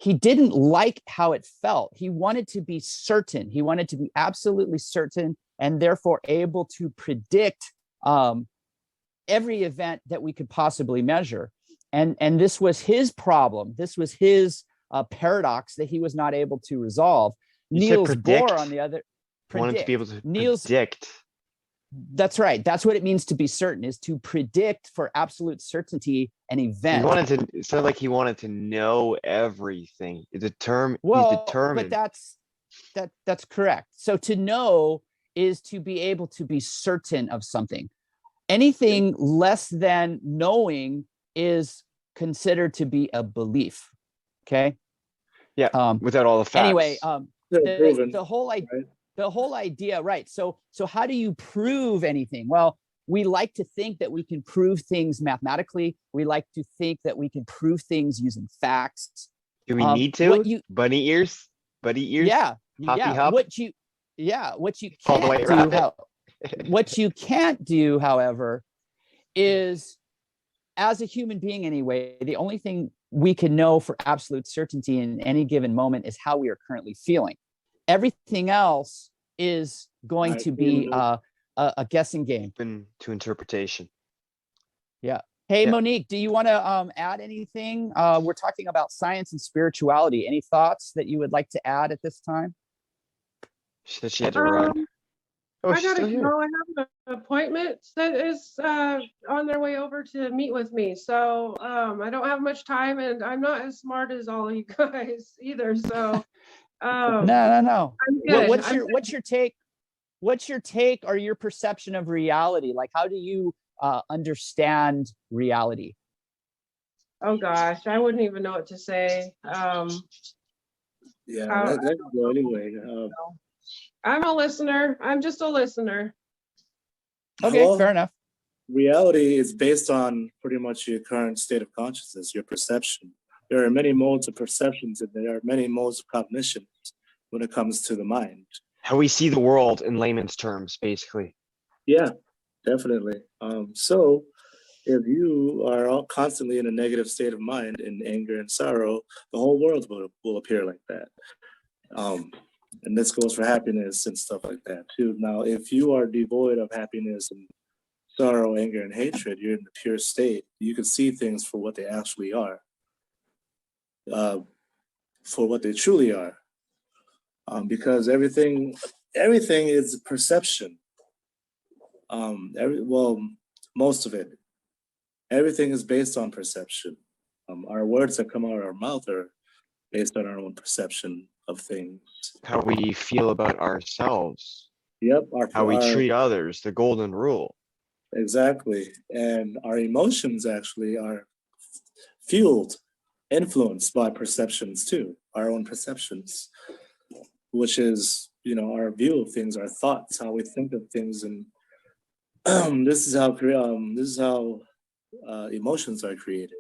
didn't like how it felt. He wanted to be certain. He wanted to be absolutely certain and therefore able to predict every event that we could possibly measure. And this was his problem. This was his paradox that he was not able to resolve. Niels Bohr, on the other, wanted to be able to Niels, predict. That's right. That's what it means to be certain, is to predict for absolute certainty an event. He wanted to. It's not like he wanted to know everything. He's determined. But that's correct. So to know is to be able to be certain of something. Anything less than knowing is considered to be a belief. Okay. Yeah. Without all the facts. Anyway, Proven, the whole idea, right? the whole idea, right? So how do you prove anything? Well, we like to think that we can prove things mathematically. We like to think that we can prove things using facts. Do we need to? Bunny ears? Yeah. Hop? What you All the way can't do, around what you can't do, however, is, as a human being anyway, the only thing we can know for absolute certainty in any given moment is how we are currently feeling. Everything else is going to be a guessing game. Open to interpretation. Yeah. Hey, Monique, do you want to add anything? We're talking about science and spirituality. Any thoughts that you would like to add at this time? She said she had to run. I gotta go. I have an appointment that is on their way over to meet with me. So I don't have much time, and I'm not as smart as all of you guys either. So no. I'm good. What's your take? What's your take or your perception of reality? Like, how do you understand reality? Oh gosh, I wouldn't even know what to say. Yeah, that can go anyway. I'm a listener. I'm just a listener. Okay, fair enough. Reality is based on pretty much your current state of consciousness, your perception. There are many modes of perceptions, and there are many modes of cognition when it comes to the mind. How we see the world in layman's terms, basically. Yeah, definitely. So if you are all constantly in a negative state of mind, in anger and sorrow, the whole world will appear like that. And this goes for happiness and stuff like that too. Now, if you are devoid of happiness and sorrow, anger, and hatred, you're in the pure state. You can see things for what they actually are, for what they truly are, because everything is perception. Most of it, everything is based on perception. Our words that come out of our mouth are based on our own perception of things. How we feel about ourselves. Yep. How we treat others, the golden rule. Exactly. And our emotions actually are fueled, influenced by perceptions too, our own perceptions, which is our view of things, our thoughts, how we think of things, and this is how emotions are created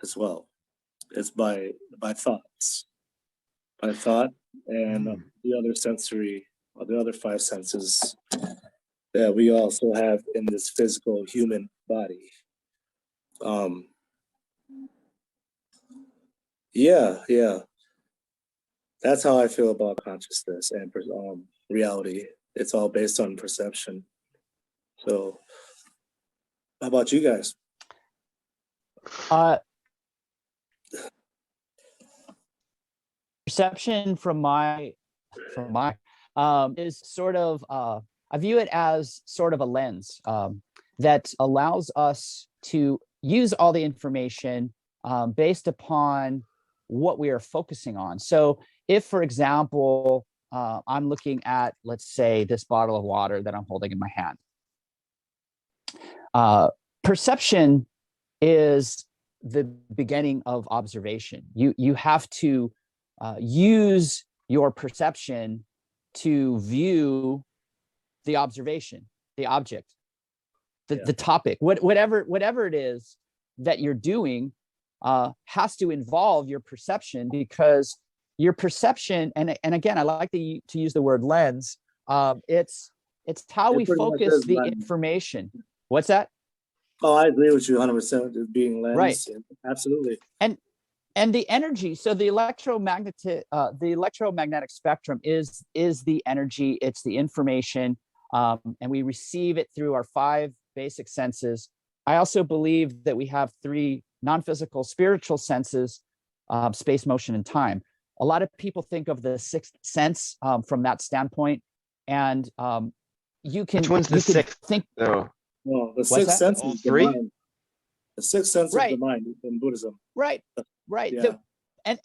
as well. It's by thoughts, by thought, and the other five senses that we also have in this physical human body. Yeah. That's how I feel about consciousness and reality. It's all based on perception. So, how about you guys? Perception from my is sort of I view it as sort of a lens that allows us to use all the information based upon what we are focusing on. So if, for example, I'm looking at, let's say, this bottle of water that I'm holding in my hand, perception is the beginning of observation. You have to use your perception to view the observation, the object, the topic, whatever it is that you're doing has to involve your perception, because your perception, and again, I like to use the word lens. It's how we focus the information. What's that? Oh, I agree with you 100%. Being lens, right? Absolutely. And the energy. So the electromagnetic spectrum is the energy. It's the information, and we receive it through our five basic senses. I also believe that we have three non-physical spiritual senses: space, motion, and time. A lot of people think of the sixth sense from that standpoint, and you can. Which one's the sixth? Well, the sixth sense is the mind. The sixth sense is the mind in Buddhism. Right. Yeah. And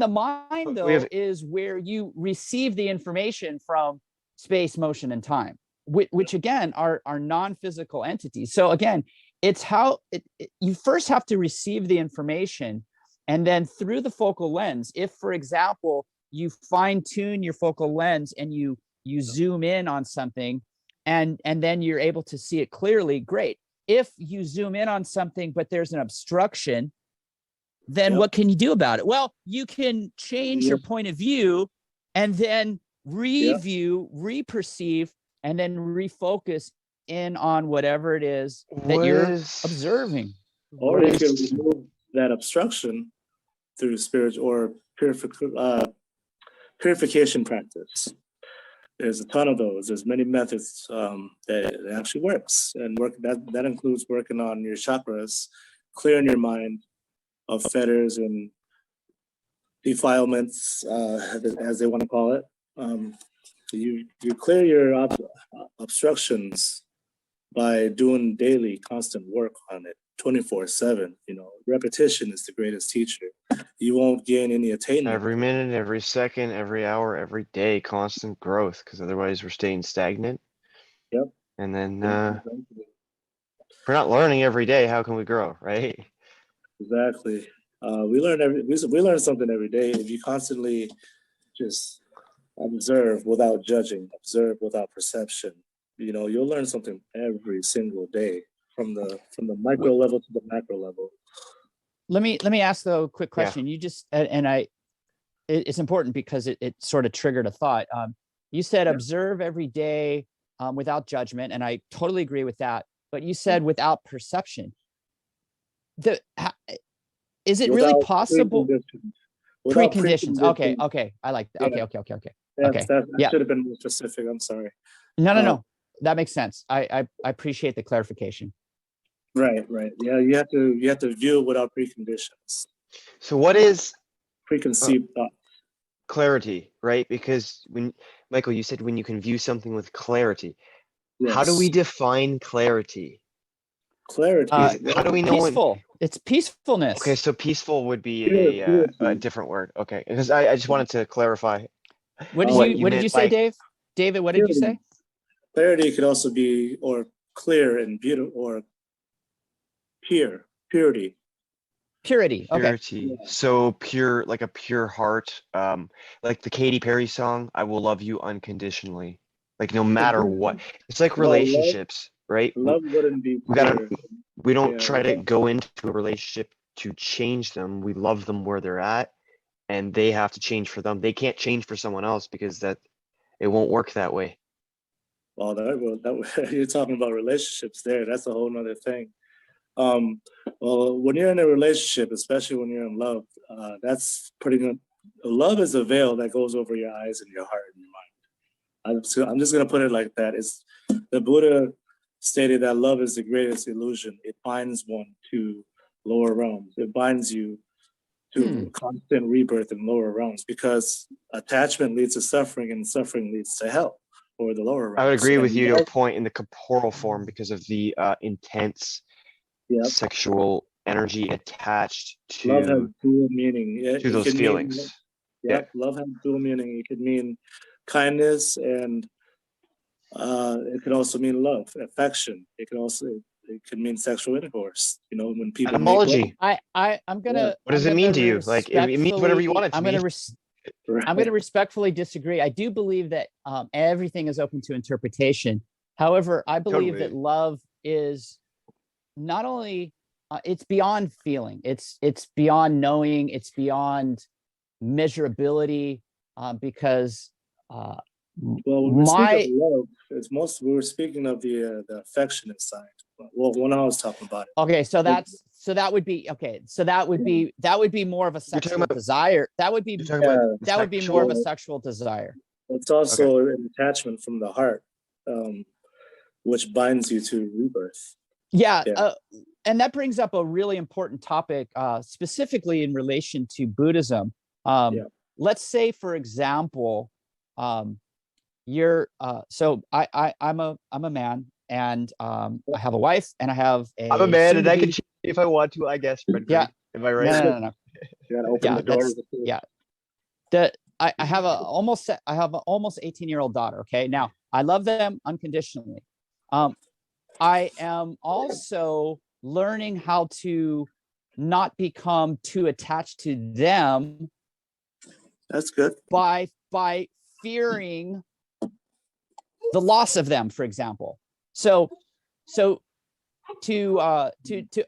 the mind, though, is where you receive the information from space, motion, and time, which again are non-physical entities. So again, it's how you first have to receive the information, and then through the focal lens, if, for example, you fine-tune your focal lens and you zoom in on something, and then you're able to see it clearly, great. If you zoom in on something but there's an obstruction, then what can you do about it? Well, you can change your point of view and then review, reperceive, and then refocus in on whatever it is that you're observing. Or you can remove that obstruction through spiritual or purification practice. There's a ton of those. There's many methods that it actually works, and that includes working on your chakras, clearing your mind of fetters and defilements, as they want to call it. You clear your obstructions by doing daily, constant work on it, 24/7. Repetition is the greatest teacher. You won't gain any attainment. Every minute, every second, every hour, every day, constant growth, because otherwise we're staying stagnant. Yep. And then if we're not learning every day, how can we grow, right? Exactly. We learn something every day if you constantly just observe without judging, observe without perception. You'll learn something every single day, from the micro level to the macro level. Let me ask though a quick question. You just it's important because it sort of triggered a thought. You said observe every day without judgment, and I totally agree with that. But you said without perception. Is it really possible? Preconditions. Okay. I like that. Yeah. Okay. That should have been more specific. I'm sorry. No. That makes sense. I appreciate the clarification. Right. Yeah, you have to view it without preconditions. So what is preconceived thought? Clarity, right? Because Michael, you said when you can view something with clarity. Yes. How do we define clarity? Clarity. How do we know? Peaceful. It's peacefulness. Okay, so peaceful would be a different word. Okay, because I just wanted to clarify. What did you say, Dave? David, what did you say? Clarity could also be clear and beautiful, or purity. Purity. Okay. Purity. So pure, like a pure heart. Like the Katy Perry song, I will love you unconditionally. Like no matter what. It's like Well, relationships, right? love wouldn't be We gotta, pure. we don't Yeah. try to go into a relationship to change them. We love them where they're at, and they have to change for them. They can't change for someone else because that it won't work that way. Well, you're talking about relationships there. That's a whole nother thing. Well, when you're in a relationship, especially when you're in love, that's pretty good. Love is a veil that goes over your eyes and your heart and your mind. I'm just going to put it like that. It's the Buddha stated that love is the greatest illusion. It binds one to lower realms. It binds you to constant rebirth in lower realms, because attachment leads to suffering, and suffering leads to hell or the lower realms. I would agree with you to a point in the corporal form because of the intense sexual energy attached love has to dual meaning. to those feelings. Love has dual meaning. It could mean kindness, and it could also mean love, affection. It could mean sexual intercourse. You know, when people Etymology. I'm gonna. What does it mean to you? Like it means whatever you want it to mean. I'm going to respectfully disagree. I do believe that everything is open to interpretation. However, I believe that love is not only it's beyond feeling. It's beyond knowing. It's beyond measurability. Because well, when we're speaking of love, we're speaking of the affectionate side. Well, when I was talking about it. Okay, so that would be okay. So that would be more of a sexual desire. That would be more of a sexual desire. It's also an attachment from the heart, which binds you to rebirth. Yeah. And that brings up a really important topic, specifically in relation to Buddhism. Let's say, for example, you're so I'm a man, and I have a wife, and I have I'm a man, and I can choose if I want to, I guess. But yeah. Am I right? No. You gotta open the doors. I have an almost 18-year-old daughter. Okay. Now I love them unconditionally. I am also learning how to not become too attached to them. That's good. By fearing the loss of them, for example. So to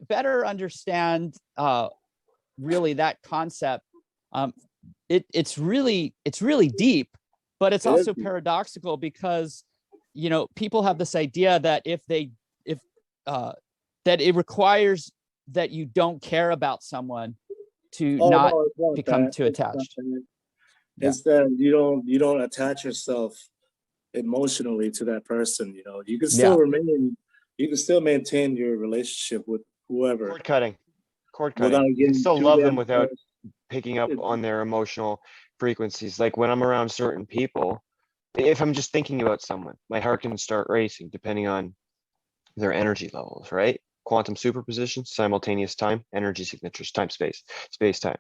better understand really that concept, it's really deep, but it's also paradoxical, because people have this idea that that it requires that you don't care about someone to become too attached. It's that you don't attach yourself emotionally to that person. You can still you can still maintain your relationship with whoever. Cord cutting. You can still love them without picking up on their emotional frequencies. Like when I'm around certain people, if I'm just thinking about someone, my heart can start racing depending on their energy levels, right? Quantum superposition, simultaneous time, energy signatures, time, space, time.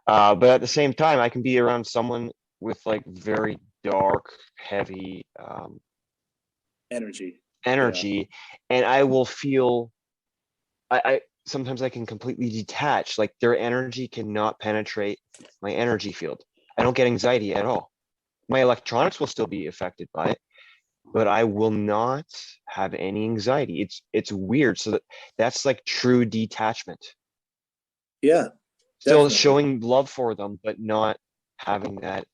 But at the same time, I can be around someone with like very dark, heavy energy, and I will feel. I sometimes I can completely detach. Like their energy cannot penetrate my energy field. I don't get anxiety at all. My electronics will still be affected by it, but I will not have any anxiety. It's weird. So that's like true detachment. Yeah. Still definitely. showing love for them, but not having that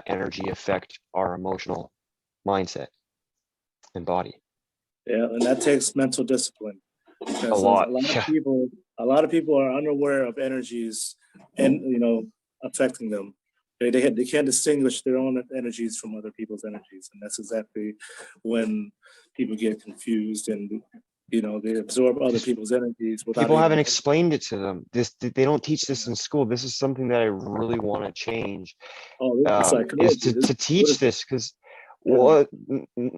energy affect our emotional mindset and body. Yeah, and that takes mental discipline. Because a lot of people are unaware of energies and affecting them. They can't distinguish their own energies from other people's energies, and that's exactly when people get confused and they absorb other people's energies. People haven't explained it to them. They don't teach this in school. This is something that I really want to change. Is to teach this, because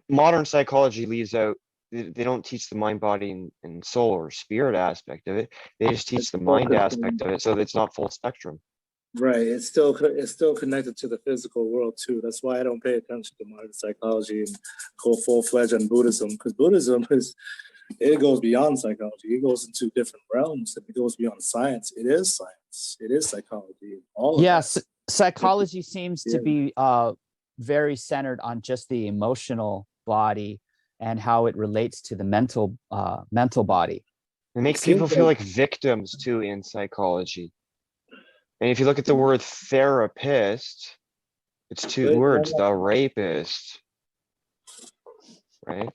modern psychology leaves out. They don't teach the mind, body, and soul or spirit aspect of it. They just teach the mind aspect of it, so it's not full spectrum. Right. It's still connected to the physical world too. That's why I don't pay attention to modern psychology and go full-fledged on Buddhism, because Buddhism is it goes beyond psychology. It goes into different realms. It goes beyond science. It is science. It is psychology. All of Yes, psychology seems to Yeah. be very centered on just the emotional body and how it relates to the mental body. It makes seems people feel like- like victims too in psychology. And if you look at the word therapist, it's two Wait, words, no, the rapist, right?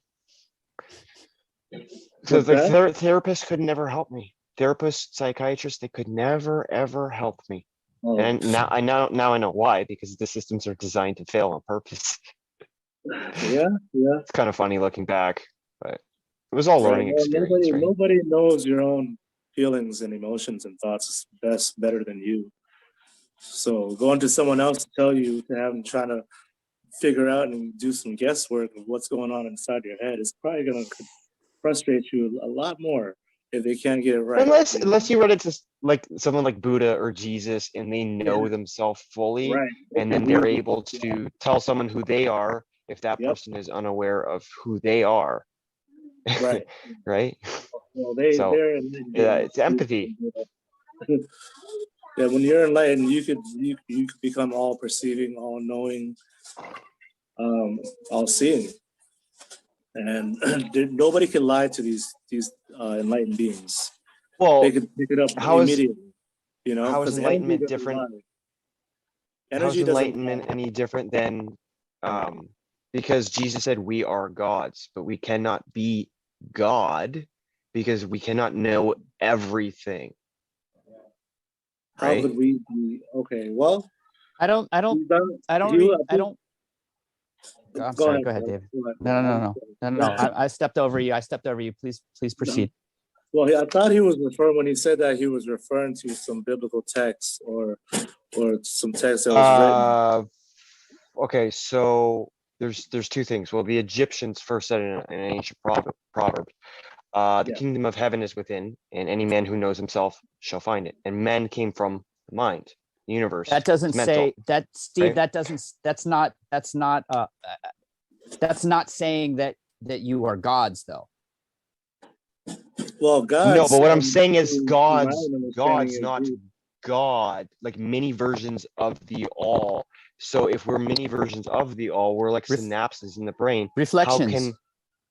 So What's it's like that? therapists could never help me. Therapists, psychiatrists, they could never ever help me. Oh, And now I know why, because the systems are designed to fail on purpose. yeah, yeah. It's kind of funny looking back, but it was all Right. learning Well, experience, right? nobody knows your own feelings and emotions and thoughts better than you. So going to someone else to tell you to have them trying to figure out and do some guesswork of what's going on inside your head is probably going to frustrate you a lot more if they can't get it right. Unless you run into like someone like Buddha or Jesus and they know themselves fully, Right. and then they're able to tell someone who they are if that Yep. person is unaware of who they are. Right. Right? Well, So, they're yeah, it's empathy. Yeah, when you're enlightened, you could become all perceiving, all knowing, all seeing, and nobody can lie to these enlightened beings. Well, They could pick it up how is immediately. You know, how is 'cause enlightenment energy doesn't different? lie. How's Energy doesn't enlightenment lie. any different than because Jesus said we are gods, but we cannot be God because we cannot know everything. How Right? could we be okay? Well, I don't he read, does- I don't. I'm sorry. Go ahead, bro. David. Go ahead. No. I stepped over you. Please proceed. Well, I thought he was referring when he said that he was referring to some biblical text or some text that was written. Okay, so there's two things. Well, the Egyptians first said in an ancient proverb, the Yeah. kingdom of heaven is within, and any man who knows himself shall find it. And men came from the mind, the universe. That doesn't It's mental. say that, Steve. right? That's not saying that you are gods, though. Well, God. No, but what I'm saying is to God's my understanding God's is not you- God, like many versions of the all. So if we're many versions of the all, we're like synapses in the brain. Reflections. How can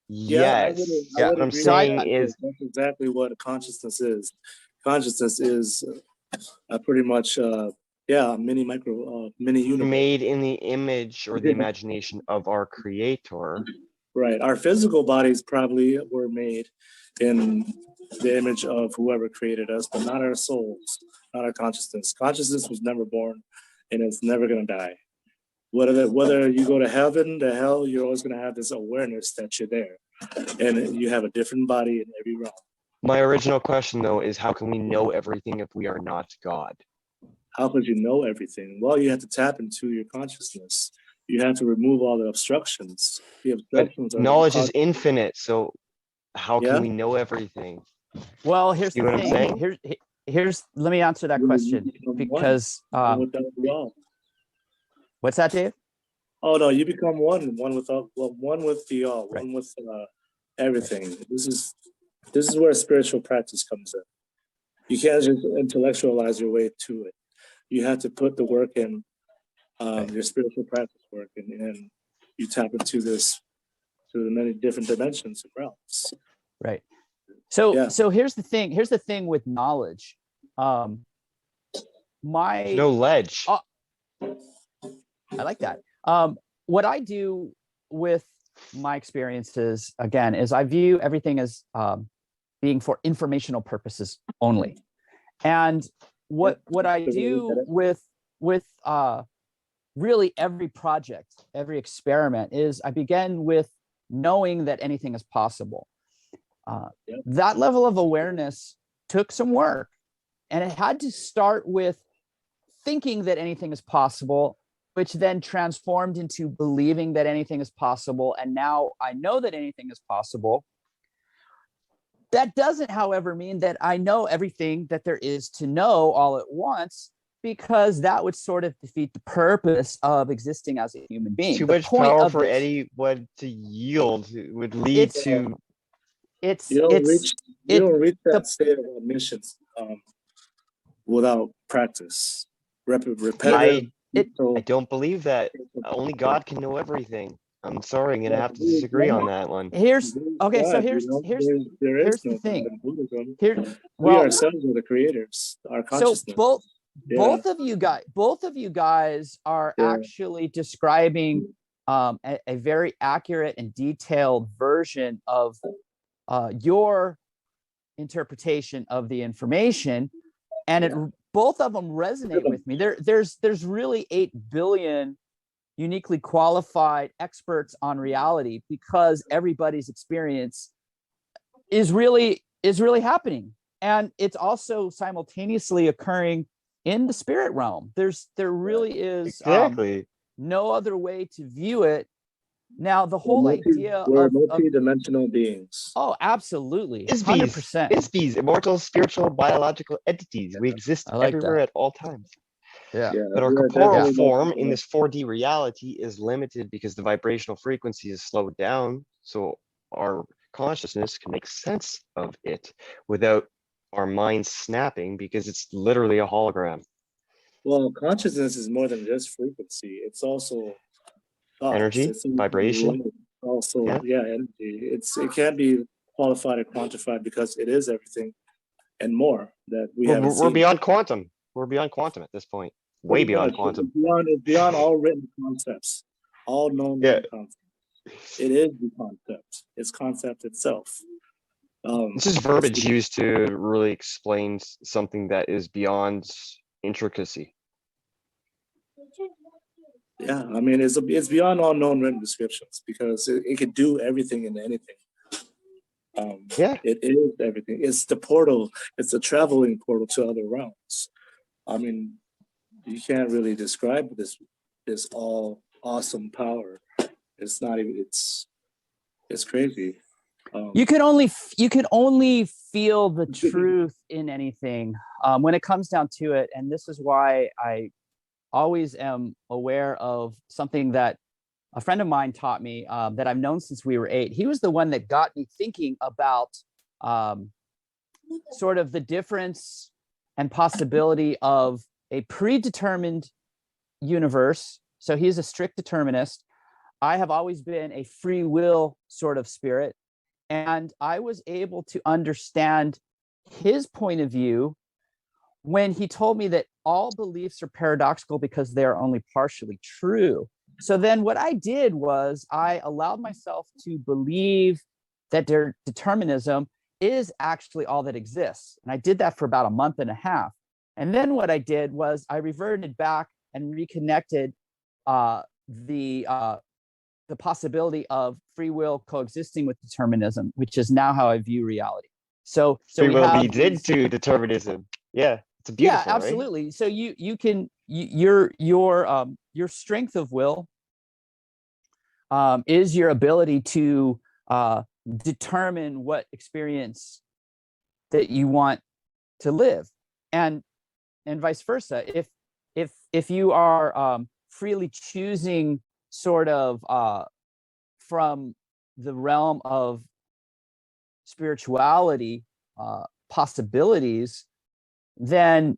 Yeah, yes? Yeah. What I'm agree with saying that, is that's exactly what consciousness is. Consciousness is pretty much mini universe. made in the image or the imagination of our creator. Right. Our physical bodies probably were made in the image of whoever created us, but not our souls, not our consciousness. Consciousness was never born, and it's never going to die. Whether you go to heaven, to hell, you're always going to have this awareness that you're there, and you have a different body in every realm. My original question though is how can we know everything if we are not God? How could you know everything? Well, you have to tap into your consciousness. You have to remove all the obstructions. The But obstructions knowledge is infinite, so how Yeah. can we know everything? Well, here's See the what I'm thing. saying? Here's let me answer that You question become because one without the all. what's that, Dave? Oh no, you become one with the all, Right. one with everything. This is where spiritual practice comes in. You can't just intellectualize your way to it. You have to put the work in, your spiritual practice work, and you tap into the many different dimensions and realms. Right. So Yeah. so here's the thing. Here's the thing with knowledge. My No ledge. I like that. What I do with my experiences, again, is I view everything as being for informational purposes only. And what I do with really every project, every experiment is I begin with knowing that anything is possible. That level of awareness took some work, and it had to start with thinking that anything is possible, which then transformed into believing that anything is possible. And now I know that anything is possible. That doesn't, however, mean that I know everything that there is to know all at once, because that would sort of defeat the purpose of existing as a human being. Too The much point power of for this- anyone to yield would lead to it's You don't it's reach you it don't reach the that state of omniscience without practice. Repetitive. I it I don't believe that. Only God can know everything. I'm sorry, I'm gonna have to There is disagree on God. that one. here's okay. So God, you know, there is here's the no God thing. in Buddhism. Here, We well, ourselves are the creators. Our so consciousness. Yeah, both of you guys are yeah, actually describing a very accurate and detailed version of your interpretation of the information, and both of them resonate with me. There's really 8 billion uniquely qualified experts on reality because everybody's experience is really happening, and it's also simultaneously occurring in the spirit realm. There really is Exactly. no other way to view it. Now the whole idea we're of multi-dimensional beings. oh, absolutely, Isbis, 100%. Isbis, immortal, spiritual, biological entities. We exist I like everywhere that. at all times. Yeah. Yeah, But our we are corporeal definitely form multi- in this 4D reality is limited because the vibrational frequency is slowed down. So our consciousness can make sense of it without our minds snapping because it's literally a hologram. Well, consciousness is more than just frequency. It's also thoughts. Energy, It's vibration. also, Yeah. energy. It can't be qualified or quantified because it is everything and more that we haven't We're seen. beyond quantum. We're beyond quantum at this point. Way Pretty beyond much. quantum. It's beyond all written concepts, all known written concepts. It is the concept. It's concept itself. This is verbiage used to really explain something that is beyond intricacy. Yeah, I mean, it's beyond all known written descriptions because it could do everything and anything. It is everything. It's the portal. It's a traveling portal to other realms. I mean, you can't really describe this all awesome power. It's not even. It's crazy. You can only feel the truth in anything when it comes down to it, and this is why I always am aware of something that a friend of mine taught me that I've known since we were 8. He was the one that got me thinking about sort of the difference and possibility of a predetermined universe. So he's a strict determinist. I have always been a free will sort of spirit. And I was able to understand his point of view when he told me that all beliefs are paradoxical because they are only partially true. So then what I did was I allowed myself to believe that their determinism is actually all that exists. And I did that for about a month and a half. And then what I did was I reverted back and reconnected the possibility of free will coexisting with determinism, which is now how I view reality. So Free we will have leads into determinism. Yeah, it's a beautiful, yeah, absolutely. Right? So your strength of will is your ability to determine what experience that you want to live, and vice versa. If you are freely choosing sort of from the realm of spirituality possibilities, then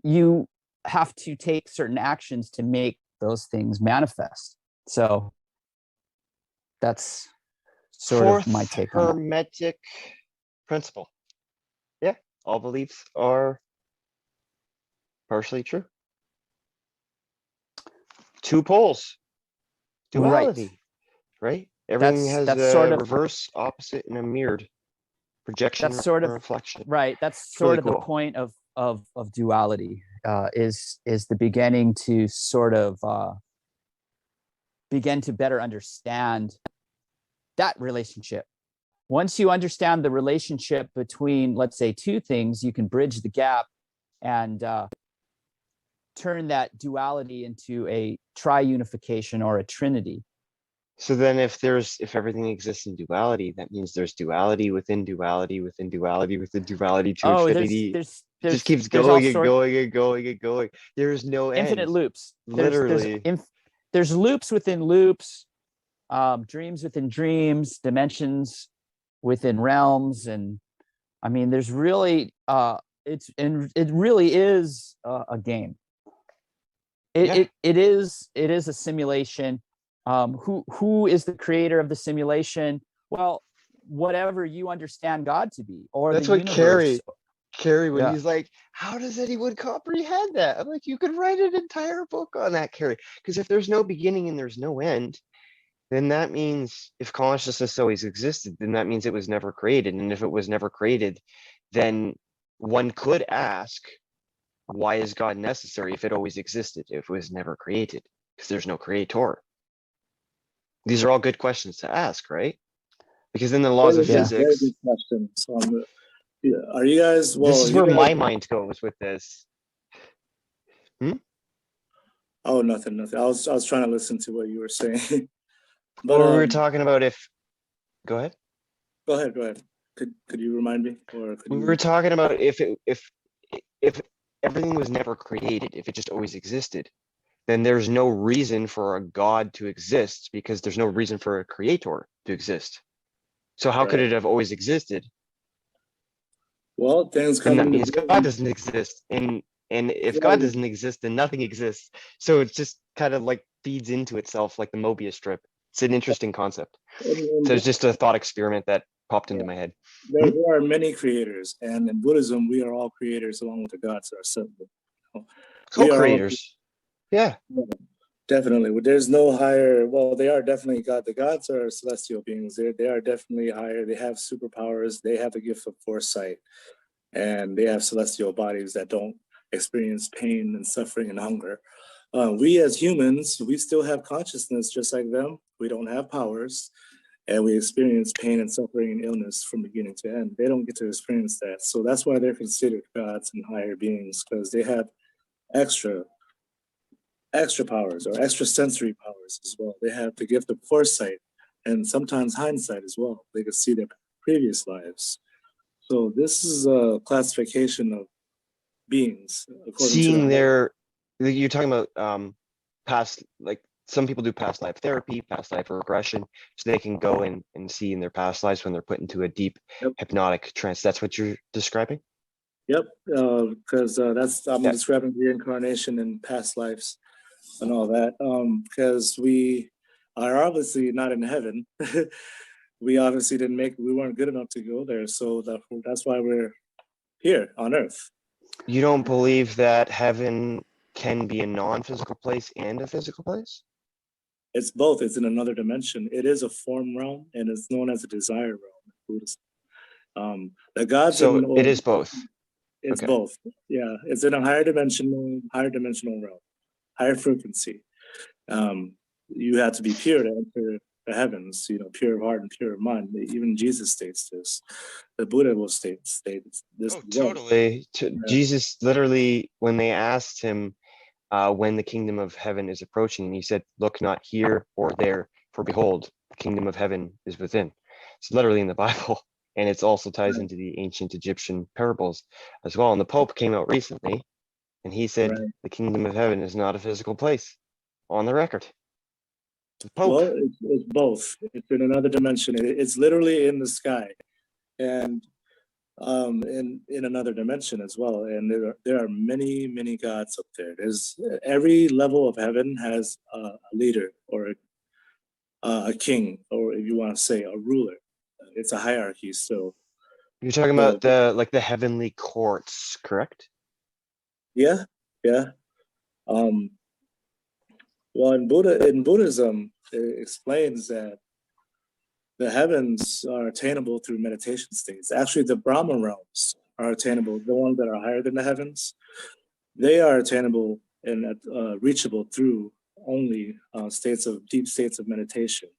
you have to take certain actions to make those things manifest. So that's sort of my take on it. Hermetic principle. Yeah, all beliefs are partially true. Two poles, duality, right? Everything has a sort of reverse, opposite, and a mirrored projection. That's sort of reflection. Right. That's really sort of cool. The point of duality is the beginning to sort of begin to better understand that relationship. Once you understand the relationship between, let's say, two things, you can bridge the gap and turn that duality into a triunification or a trinity. So then if everything exists in duality, that means there's duality within duality within duality within duality to infinity. It just keeps going and going and going and going. There's no end. Infinite loops. Literally. There's loops within loops, dreams within dreams, dimensions within realms. And I mean, there's really it really is a game. It is a simulation. Who is the creator of the simulation? Well, whatever you understand God to be, or That's the what universe. Carrie, when Yeah. he's like, how does anyone comprehend that? I'm like, you could write an entire book on that, Carrie. Because if there's no beginning and there's no end, then that means if consciousness always existed, then that means it was never created. And if it was never created, then one could ask, why is God necessary if it always existed, if it was never created? Because there's no creator. These are all good questions to ask, right? Because then the laws of Very physics. good questions. Are you guys? Well, This is you where guys, my mind goes with this. oh, nothing. I was trying to listen to what you were saying. But Or we were talking about if. Go ahead. Go ahead. Could you remind me, or could We you? were talking about if everything was never created, if it just always existed, then there's no reason for a God to exist because there's no reason for a creator to exist. So how could Right. it have always existed? Well, things Then come that into means being. God doesn't exist. And if God doesn't exist, then nothing exists. So it just kind of like feeds into itself like the Mobius strip. It's an interesting concept. So it's just a thought experiment that popped into my head. There are many creators, and in Buddhism, we are all creators along with the gods ourselves. We are all Co-creators. Yeah. definitely. There's no higher. Well, they are definitely God. The gods are celestial beings. They are definitely higher. They have superpowers. They have the gift of foresight, and they have celestial bodies that don't experience pain and suffering and hunger. We as humans, we still have consciousness just like them. We don't have powers, and we experience pain and suffering and illness from beginning to end. They don't get to experience that. So that's why they're considered gods and higher beings, because they have extra powers or extra sensory powers as well. They have the gift of foresight and sometimes hindsight as well. They can see their previous lives. So this is a classification of beings according Seeing to you're talking about past, like some people do past life therapy, past life regression, so they can go and see in their past lives when they're put into a deep hypnotic trance. That's what you're describing? Yep, because I'm Yeah. describing reincarnation and past lives and all that. Because we are obviously not in heaven. We obviously we weren't good enough to go there. So that's why we're here on Earth. You don't believe that heaven can be a non-physical place and a physical place? It's both. It's in another dimension. It is a form realm, and it's known as a desire realm in Buddhism. The gods. So it is both. It's Okay. both. Yeah, it's in a higher dimensional realm, higher frequency. You have to be pure to enter the heavens. Pure of heart and pure of mind. Even Jesus states this. The Buddha will state this. Oh, totally. Jesus literally, when they asked him when the kingdom of heaven is approaching, and he said, "Look not here or there, for behold, the kingdom of heaven is within." It's literally in the Bible, and it also ties into the ancient Egyptian parables as well. And the Pope came out recently, and he said the kingdom of heaven is not a physical place, on the record. The Pope. Well, it's both. It's in another dimension. It's literally in the sky, and in another dimension as well. And there are many gods up there. There's every level of heaven has a leader or a king, or if you want to say a ruler. It's a hierarchy. So You're talking about the heavenly courts, correct? yeah. Well, in Buddhism, it explains that the heavens are attainable through meditation states. Actually, the Brahma realms are attainable. The ones that are higher than the heavens, they are attainable and reachable through only deep states of meditation.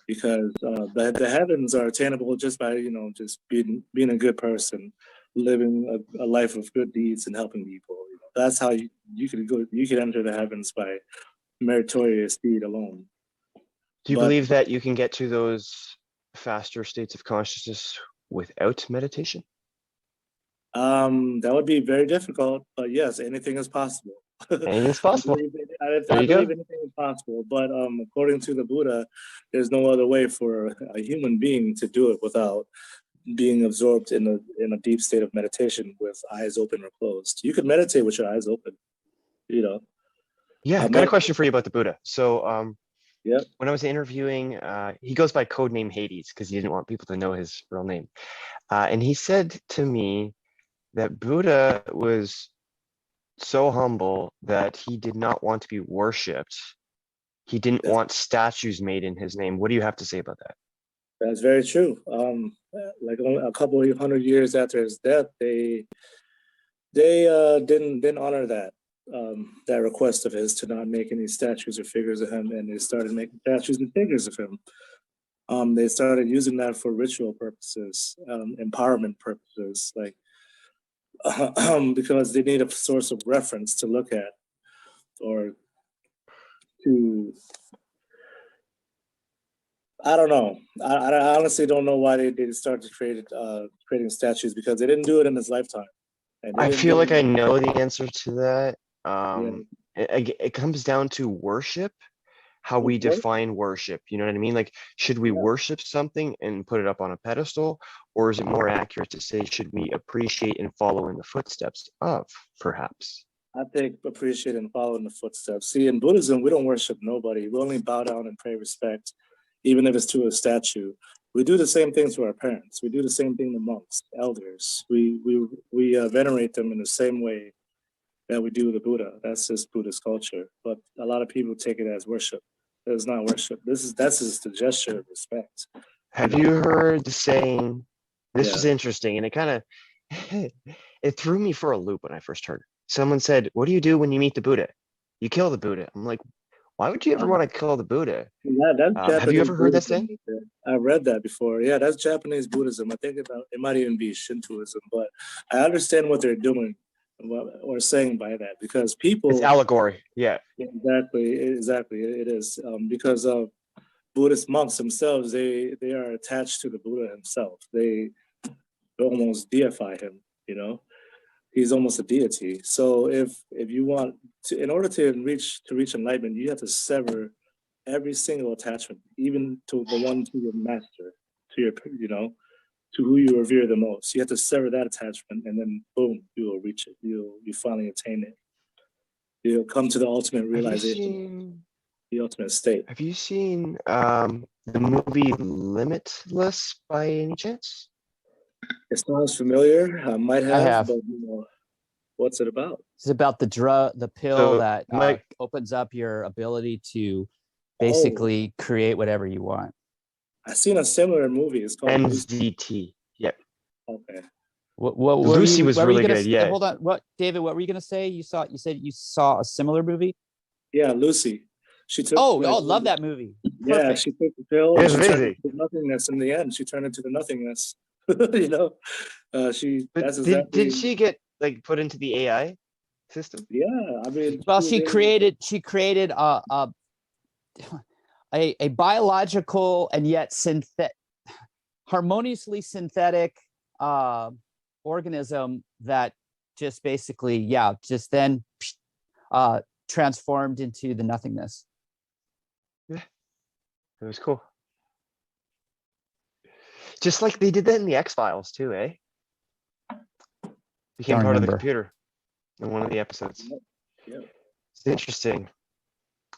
Because the heavens are attainable just by just being a good person, living a life of good deeds and helping people. That's how you could enter the heavens by meritorious deed alone. Do you believe that you can get to those faster states of consciousness without meditation? That would be very difficult, but yes, anything is possible. Anything's possible. There I you believe go. anything is possible, but according to the Buddha, there's no other way for a human being to do it without being absorbed in a deep state of meditation with eyes open or closed. You could meditate with your eyes open, you know. Yeah, I've got a question for you about the Buddha. So Yeah. when I was interviewing, he goes by code name Hades because he didn't want people to know his real name. And he said to me that Buddha was so humble that he did not want to be worshipped. He didn't want statues made in his name. What do you have to say about that? That's very true. Like a couple of 100 years after his death, they didn't honor that request of his to not make any statues or figures of him, and they started making statues and figures of him. They started using that for ritual purposes, empowerment purposes, like because they need a source of reference to look at, or to, I don't know. I honestly don't know why they started creating statues, because they didn't do it in his lifetime. And I they didn't feel do like it, I know the answer to that. yeah. It comes down to worship, how we Okay. define worship. You know what I mean? Like, should we Yeah. worship something and put it up on a pedestal? Or is it more accurate to say, should we appreciate and follow in the footsteps of, perhaps? I think appreciate and follow in the footsteps. See, in Buddhism, we don't worship nobody. We only bow down and pay respect, even if it's to a statue. We do the same thing to our parents. We do the same thing to monks, elders. We venerate them in the same way that we do the Buddha. That's just Buddhist culture. But a lot of people take it as worship. It's not worship. That's just the gesture of respect. Have you heard the saying, this Yeah. was interesting, and it kind of, it threw me for a loop when I first heard it. Someone said, what do you do when you meet the Buddha? You kill the Buddha. I'm like, why would you ever want to kill the Buddha? That's Japanese Have you ever heard that Buddhism. saying? I read that before. Yeah, that's Japanese Buddhism. I think it might even be Shintoism, but I understand what they're doing or saying by that, because people. It's allegory. Yeah. Exactly, it is, because of Buddhist monks themselves. They are attached to the Buddha himself. They almost deify him. You know, he's almost a deity. So if you want to, in order to reach enlightenment, you have to sever every single attachment, even to the one to your master, to your, to who you revere the most. You have to sever that attachment, and then boom, you will reach it. You finally attain it. You'll come to the ultimate realization, the ultimate state. Have you seen the movie Limitless by any chance? It sounds familiar. I might have, I have. but what's it about? It's about the pill So, that opens up your ability to basically create whatever you want. I've seen a similar movie. It's called NZT. Yep. Okay. What Lucy was really good. Yeah. Hold on. What, David? What were you gonna say? You said you saw a similar movie. Yeah, Lucy. She took. Love that movie. Yeah, Perfect. she took the pill. It And was she turned amazing. into nothingness in the end. She turned into the nothingness. you know, that's exactly. Did she get like put into the AI system? Yeah, I mean. Well, she created a biological and yet harmoniously synthetic organism that just basically, just then transformed into the nothingness. Yeah, it was cool. Just like they did that in the X-Files too, eh? Became part of the computer in one of the episodes. Yeah. It's interesting.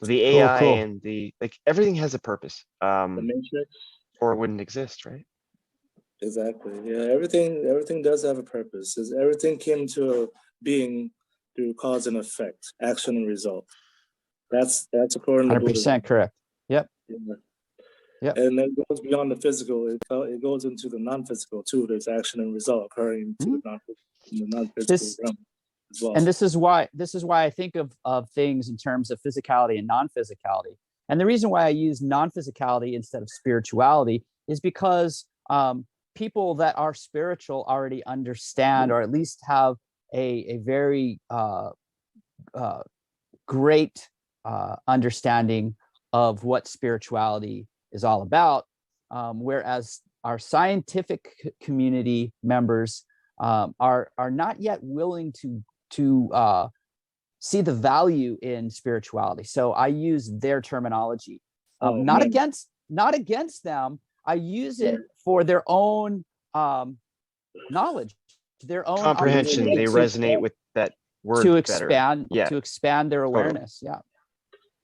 The AI Cool. and everything has a purpose. The Matrix. Or it wouldn't exist, right? Exactly. Yeah, everything does have a purpose. Everything came to being through cause and effect, action and result. That's according to 100% Buddhism. correct. Yep. Yeah. Yep. And then it goes beyond the physical. It goes into the non-physical too. There's action and result occurring to the non-physical realm as well. And this is why I think of things in terms of physicality and non-physicality. And the reason why I use non-physicality instead of spirituality is because people that are spiritual already understand, or at least have a very great understanding of what spirituality is all about, whereas our scientific community members are not yet willing to see the value in spirituality. So I use their terminology, not against them. I use it for their own knowledge, their own comprehension. They resonate with that word to better. expand their awareness. Yeah.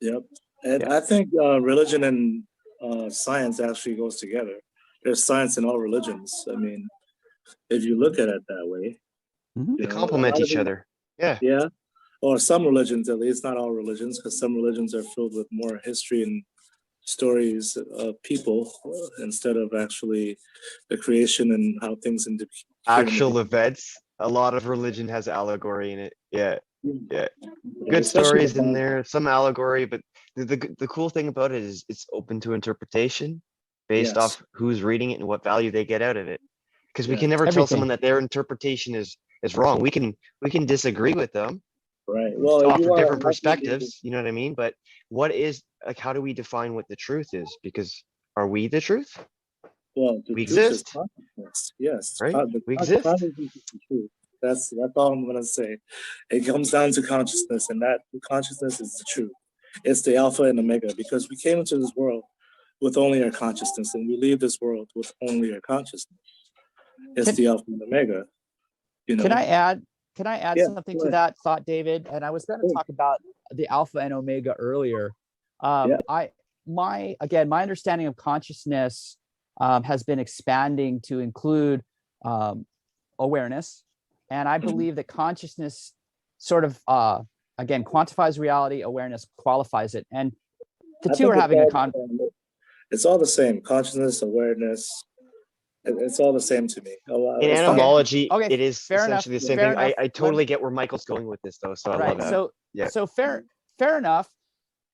Yep. And I think religion and science actually goes together. There's science in all religions. I mean, if you look at it that way, They complement each other. Yeah. Yeah. Or some religions, at least, not all religions, because some religions are filled with more history and stories of people instead of actually the creation and how things in the Actual events. A lot of religion has allegory in it. Yeah. Good Especially stories in there, some allegory, but the cool thing about it is it's open to interpretation based off who's reading it and what value they get out of it. Because we can never tell someone that their interpretation is wrong. We can disagree with them. Right. Well, offer different perspectives, you know what I mean? But what is, like, how do we define what the truth is? Because are we the truth? Well, we exist. Yes. Right? We exist. That's all I'm gonna say. It comes down to consciousness, and that consciousness is the truth. It's the alpha and omega, because we came into this world with only our consciousness, and we leave this world with only our consciousness. It's the alpha and omega. You know. Can I add something to that thought, David? And I was going to talk about the alpha and omega earlier. My understanding of consciousness has been expanding to include awareness. And I believe that consciousness sort of, again, quantifies reality, awareness qualifies it. And the two are having it's all the same, consciousness, awareness. It's all the same to me. In etymology, it is fair essentially enough, the same thing. I totally get where Michael's going with this, though. So I love that. So fair enough.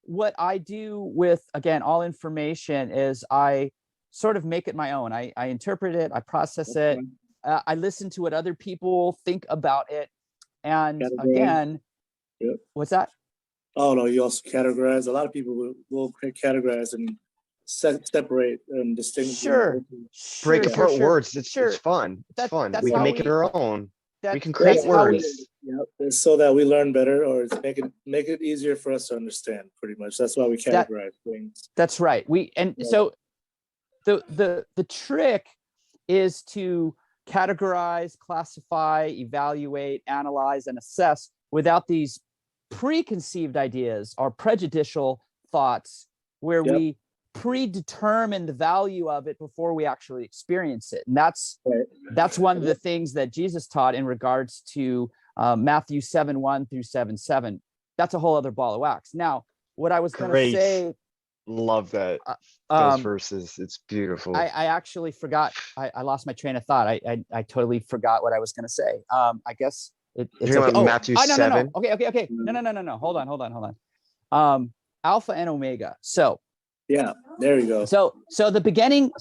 What I do with, again, all information is I sort of make it my own. I interpret it, I process it, I listen to what other people think about it. And again, what's that? Oh, no, you also categorize. A lot of people will categorize and separate and distinguish. Break apart words. It's fun. It's fun. We can make it our own. We can create words. It's so that we learn better, or it's make it easier for us to understand. Pretty much, that's why we categorize things. That's right. So the trick is to categorize, classify, evaluate, analyze, and assess without these preconceived ideas or prejudicial thoughts where we predetermine the value of it before we actually experience it. And that's one of the things that Jesus taught in regards to Matthew 7:1 through 7:7. That's a whole other ball of wax. Now, what I was going to say, love that those verses. It's beautiful. I actually forgot. I lost my train of thought. I totally forgot what I was going to say. I guess it's okay. Matthew 7. No. Okay. No. Hold on. Alpha and omega. So yeah, there you go. So the beginning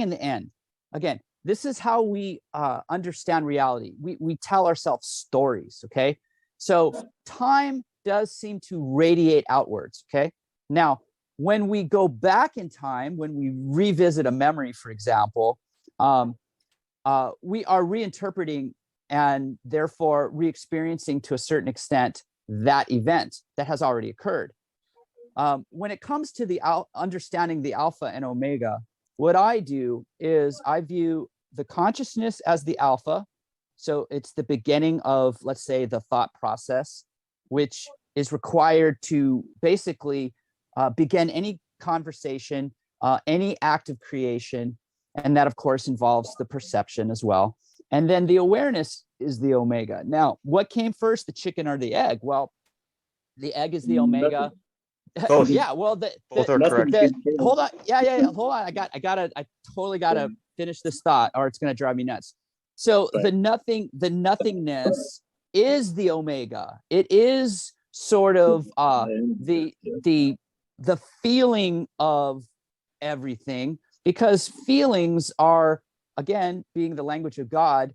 and the end. Again, this is how we understand reality. We tell ourselves stories. Okay. So time does seem to radiate outwards. Okay. Now, when we go back in time, when we revisit a memory, for example, we are reinterpreting and therefore re-experiencing to a certain extent that event that has already occurred. When it comes to the understanding the alpha and omega, what I do is I view the consciousness as the alpha. So it's the beginning of, let's say, the thought process, which is required to basically begin any conversation, any act of creation. And that, of course, involves the perception as well. And then the awareness is the omega. Now, what came first, the chicken or the egg? Well, the egg is the omega. Both. Yeah, well, both are correct. Hold on. Yeah. Hold on. I totally gotta finish this thought, or it's gonna drive me nuts. So the nothingness is the omega. It is sort of the feeling of everything, because feelings are, again, being the language of God,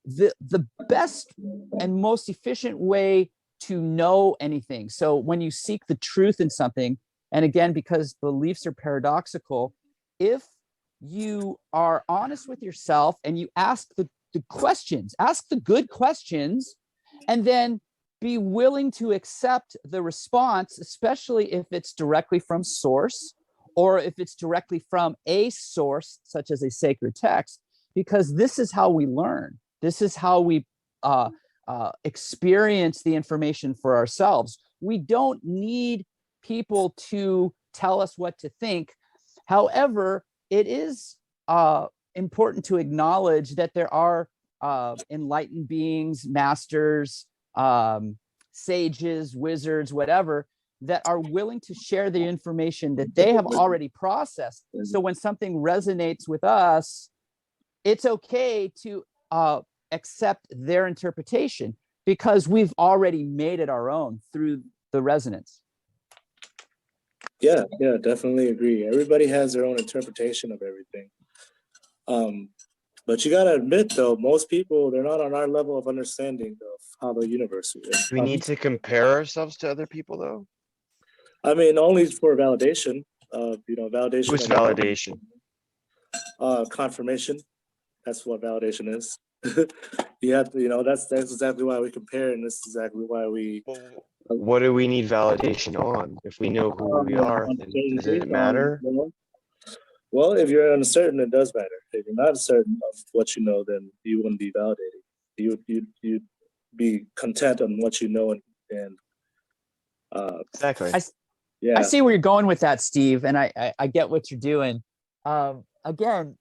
the best and most efficient way to know anything. So when you seek the truth in something, and again, because beliefs are paradoxical, if you are honest with yourself and you ask the questions, ask the good questions, and then be willing to accept the response, especially if it's directly from source or if it's directly from a source, such as a sacred text, because this is how we learn. This is how we experience the information for ourselves. We don't need people to tell us what to think. However, it is important to acknowledge that there are enlightened beings, masters, sages, wizards, whatever, that are willing to share the information that they have already processed. So when something resonates with us, it's okay to accept their interpretation because we've already made it our own through the resonance. Yeah, definitely agree. Everybody has their own interpretation of everything. But you gotta admit, though, most people, they're not on our level of understanding of how the universe is. Do we need to compare ourselves to other people, though? I mean, only for validation. Validation. What's validation? Confirmation. That's what validation is. You have to, that's exactly why we compare, and this is exactly why we. What do we need validation on? If we know who we are, then does it matter? Well, if you're uncertain, it does matter. If you're not certain of what you know, then you wouldn't be validating. You'd be content on what you know, and exactly. I see where you're going with that, Steve, and I get what you're doing. Again,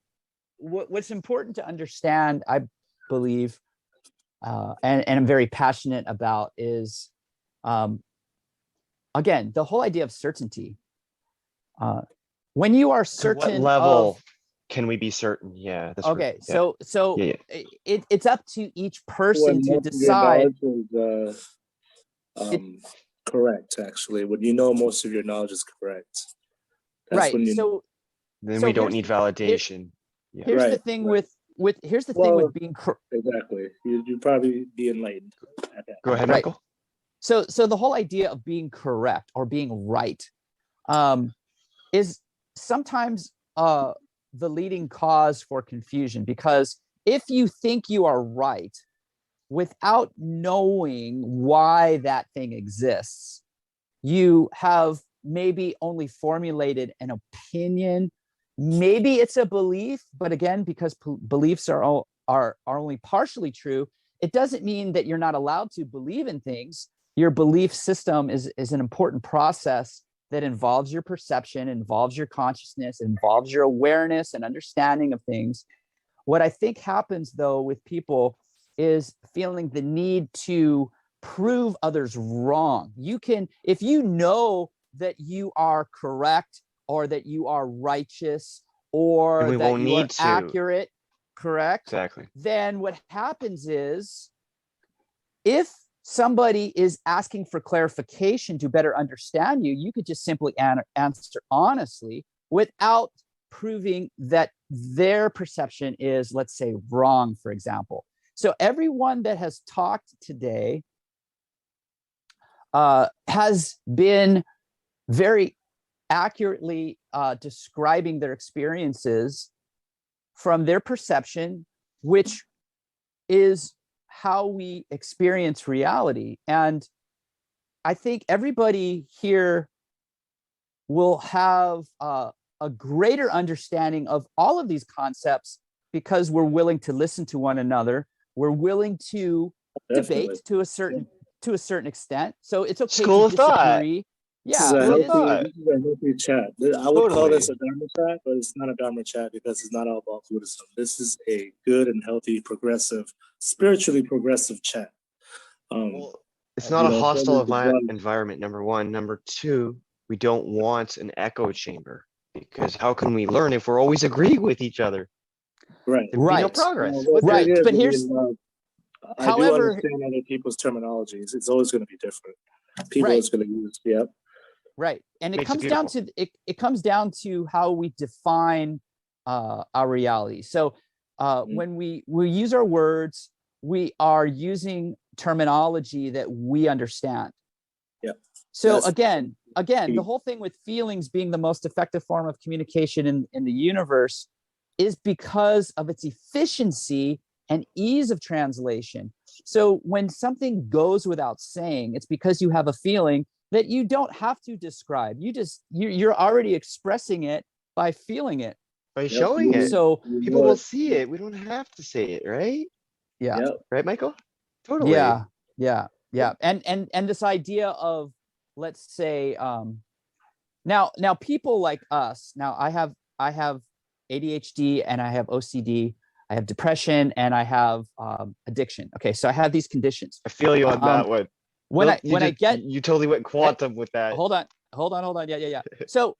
what's important to understand, I believe, and I'm very passionate about, is again, the whole idea of certainty. When you are certain, to what level can we be certain? Yeah. That's okay. Right. So yeah. It's up to each person to decide. Correct, actually. When you know most of your knowledge is correct. That's right. When you then we don't need validation. Here's the thing with thing with being exactly. You probably be enlightened at that. Go ahead, Michael. So the whole idea of being correct or being right is sometimes the leading cause for confusion, because if you think you are right without knowing why that thing exists, you have maybe only formulated an opinion. Maybe it's a belief, but again, because beliefs are only partially true, it doesn't mean that you're not allowed to believe in things. Your belief system is an important process that involves your perception, involves your consciousness, involves your awareness and understanding of things. What I think happens, though, with people is feeling the need to prove others wrong. You can, if you know that you are correct or that you are righteous or that you are accurate, correct? Exactly. Then what happens is, if somebody is asking for clarification to better understand you, you could just simply answer honestly without proving that their perception is, let's say, wrong, for example. So everyone that has talked today has been very accurately describing their experiences from their perception, which is how we experience reality. And I think everybody here will have a greater understanding of all of these concepts because we're willing to listen to one another. We're willing to debate to a certain extent. So it's okay School to disagree. Thought. Yeah, this is a healthy chat. I would call this a Dharma chat, but it's not a Dharma chat because it's not all about Buddhism. This is a good and healthy, progressive, spiritually progressive chat. Well, it's not a hostile environment, number one. Number two, we don't want an echo chamber, because how can we learn if we're always agreeing with each other? Right. There'd be no progress. Right. But here's, I do understand other people's terminologies. It's always going to be different. People is going to use, Right. And it comes down to it comes down to how we define our reality. So when we use our words, we are using terminology that we understand. Yeah. So again, the whole thing with feelings being the most effective form of communication in the universe is because of its efficiency and ease of translation. So when something goes without saying, it's because you have a feeling that you don't have to describe. You're already expressing it by feeling it. By showing it. So People will see it. We don't have to say it, right? yeah. Yep. Right, Michael? Totally. Yeah. And this idea of, let's say, now people like us, now I have ADHD and I have OCD, I have depression, and I have addiction. Okay, so I have these conditions. I feel you on that one. You totally went quantum with that. Hold on. Yeah. So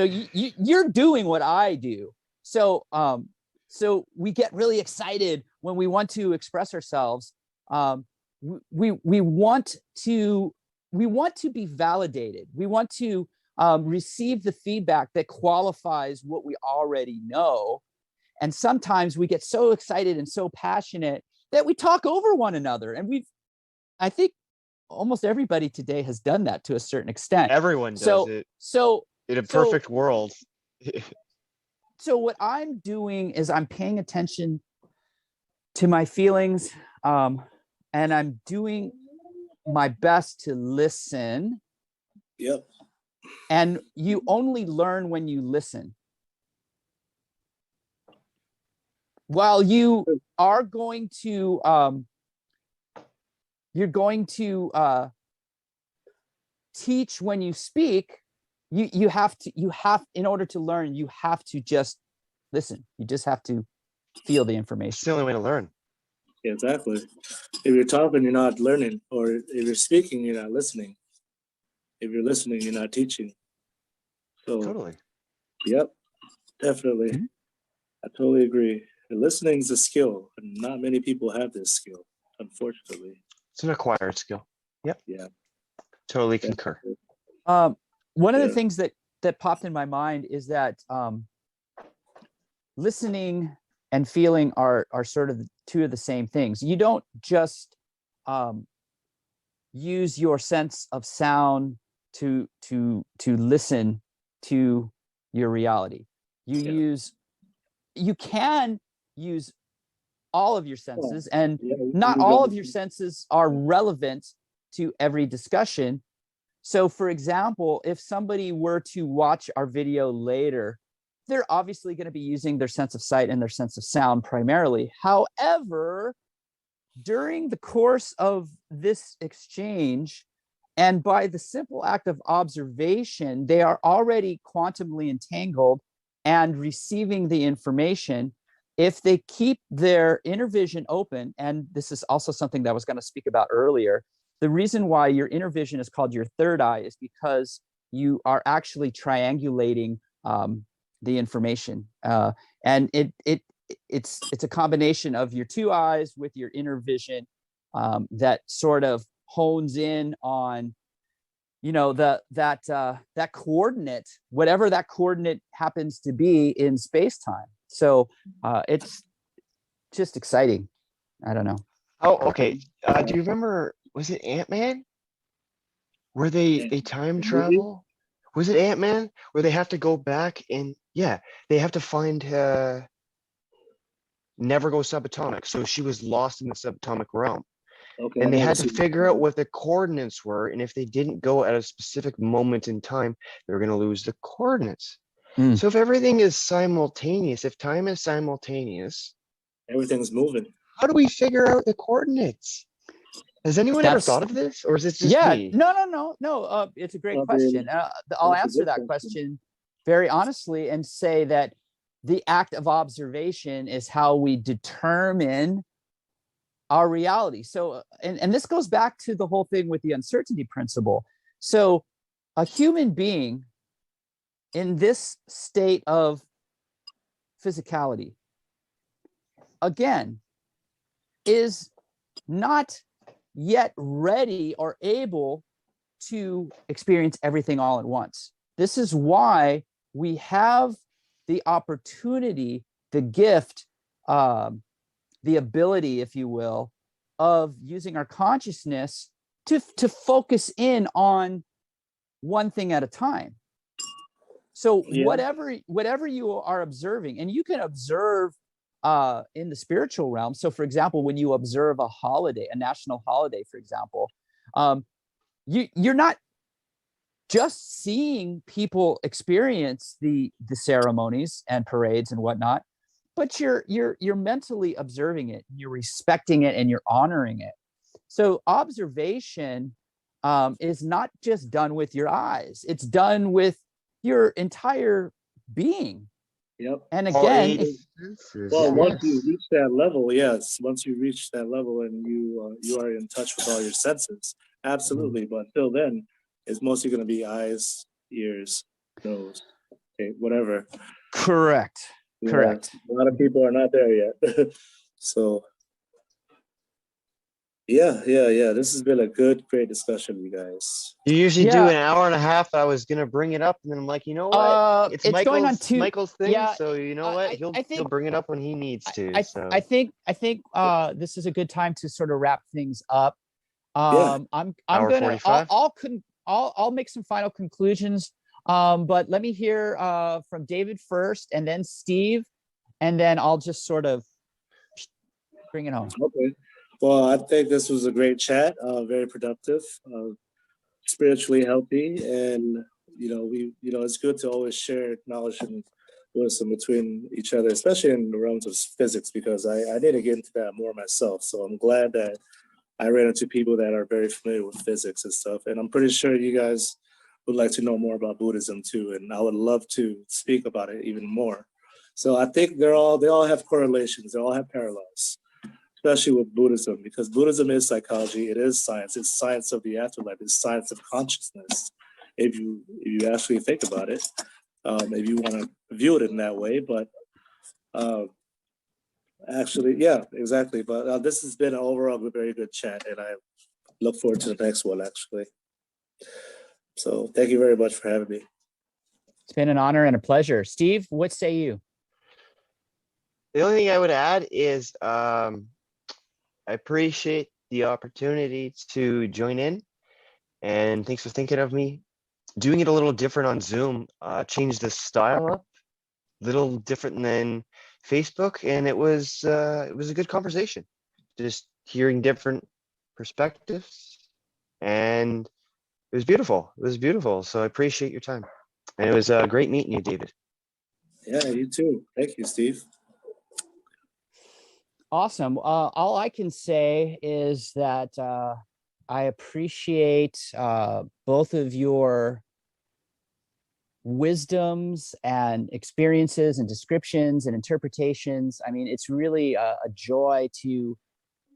you're doing what I do. So we get really excited when we want to express ourselves. We want to be validated. We want to receive the feedback that qualifies what we already know. And sometimes we get so excited and so passionate that we talk over one another. And I think almost everybody today has done that to a certain extent. Everyone does it. So in a perfect world. So what I'm doing is I'm paying attention to my feelings, and I'm doing my best to listen. Yep. And you only learn when you listen. While you are going to, you're going to teach when you speak, you have, in order to learn, you have to just listen. You just have to feel the information. It's the only way to learn. Yeah, exactly. If you're talking, you're not learning, or if you're speaking, you're not listening. If you're listening, you're not teaching. So, Totally. Yep, definitely. Mm-hmm. I totally agree. Listening is a skill, and not many people have this skill, unfortunately. It's an acquired skill. Yep. Yeah. Totally concur. One of the things that popped in my mind is that listening and feeling are sort of two of the same things. You don't just use your sense of sound to listen to your reality. You can use all of your senses, and not all of your senses are relevant to every discussion. So for example, if somebody were to watch our video later, they're obviously going to be using their sense of sight and their sense of sound primarily. However, during the course of this exchange, and by the simple act of observation, they are already quantumly entangled and receiving the information. If they keep their inner vision open, and this is also something that I was going to speak about earlier, the reason why your inner vision is called your third eye is because you are actually triangulating the information, and it's a combination of your two eyes with your inner vision that sort of hones in on, that coordinate, whatever that coordinate happens to be in space-time. So it's just exciting. I don't know. Oh, okay. Do you remember, was it Ant-Man? Where they time travel? Was it Ant-Man? Where they have to go back and, they have to find never go subatomic. So she was lost in the subatomic realm. Okay. And they had to figure out what the coordinates were. And if they didn't go at a specific moment in time, they were going to lose the coordinates. So if everything is simultaneous, if time is simultaneous, everything's moving. How do we figure out the coordinates? Has anyone ever thought of this, or is it just me? No. It's a great question. I'll answer that question very honestly and say that the act of observation is how we determine our reality. So, and this goes back to the whole thing with the uncertainty principle. So a human being in this state of physicality, again, is not yet ready or able to experience everything all at once. This is why we have the opportunity, the gift, the ability, if you will, of using our consciousness to focus in on one thing at a time. So whatever you are observing, and you can observe in the spiritual realm. So for example, when you observe a holiday, a national holiday, for example, you're not just seeing people experience the ceremonies and parades and whatnot, but you're mentally observing it, you're respecting it, and you're honoring it. So observation is not just done with your eyes, it's done with your entire being. Yep. And again, well, once you reach that level, yes, once you reach that level and you are in touch with all your senses, absolutely. But until then, it's mostly going to be eyes, ears, nose, okay, whatever. Correct. Yeah, Correct. a lot of people are not there yet. So yeah. This has been a great discussion, you guys. You usually do an hour and a half. I was gonna bring it up, and then I'm like, you know what? It's going on Michael's thing. Yeah, so you know what? He'll bring it up when he needs to. I think this is a good time to sort of wrap things up. Yeah. I'm Hour gonna 45. I'll make some final conclusions. But let me hear from David first, and then Steve, and then I'll just sort of bring it home. Okay. Well, I think this was a great chat, very productive, spiritually healthy, and it's good to always share knowledge and wisdom between each other, especially in the realms of physics, because I need to get into that more myself. So I'm glad that I ran into people that are very familiar with physics and stuff, and I'm pretty sure you guys would like to know more about Buddhism too, and I would love to speak about it even more. So I think they all have correlations, they all have parallels, especially with Buddhism, because Buddhism is psychology, it is science, it's science of the afterlife, it's science of consciousness, if you actually think about it, if you want to view it in that way. But actually, yeah, exactly. But this has been an overall very good chat, and I look forward to the next one, actually. So thank you very much for having me. It's been an honor and a pleasure. Steve, what say you? The only thing I would add is I appreciate the opportunity to join in, and thanks for thinking of me. Doing it a little different on Zoom, changed the style up, a little different than Facebook, and it was a good conversation. Just hearing different perspectives, and it was beautiful. It was beautiful. So I appreciate your time, and it was great meeting you, David. Yeah, you too. Thank you, Steve. Awesome. All I can say is that I appreciate both of your wisdoms and experiences and descriptions and interpretations. I mean, it's really a joy to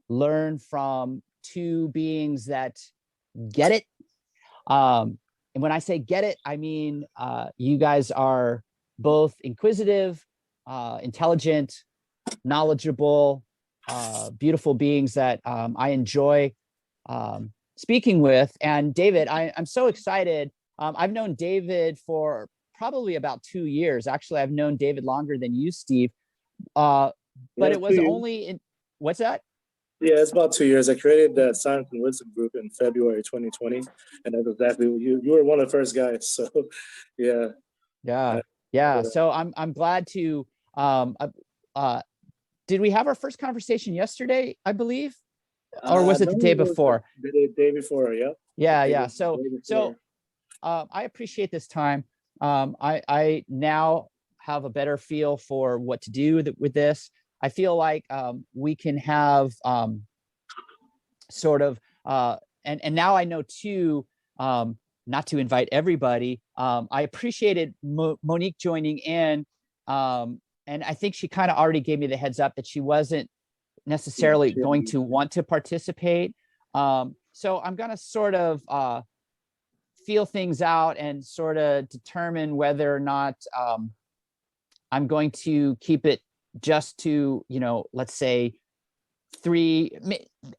learn from two beings that get it. And when I say get it, I mean, you guys are both inquisitive, intelligent, knowledgeable, beautiful beings that I enjoy speaking with. And David, I'm so excited. I've known David for probably about 2 years. Actually, I've known David longer than you, Steve. But it was only in, what's that? Yeah, it's about 2 years. I created the Science and Wisdom group in February 2020, and that's exactly what you were one of the first guys. So, yeah. So I'm glad to. Did we have our first conversation yesterday, I believe, or was it the day before? The day before, yeah. Yeah. So I appreciate this time. I now have a better feel for what to do with this. I feel like we can have sort of, and now I know too, not to invite everybody. I appreciated Monique joining in, and I think she kind of already gave me the heads up that she wasn't necessarily going to want to participate. So I'm going to sort of feel things out and sort of determine whether or not I'm going to keep it just to, let's say 3.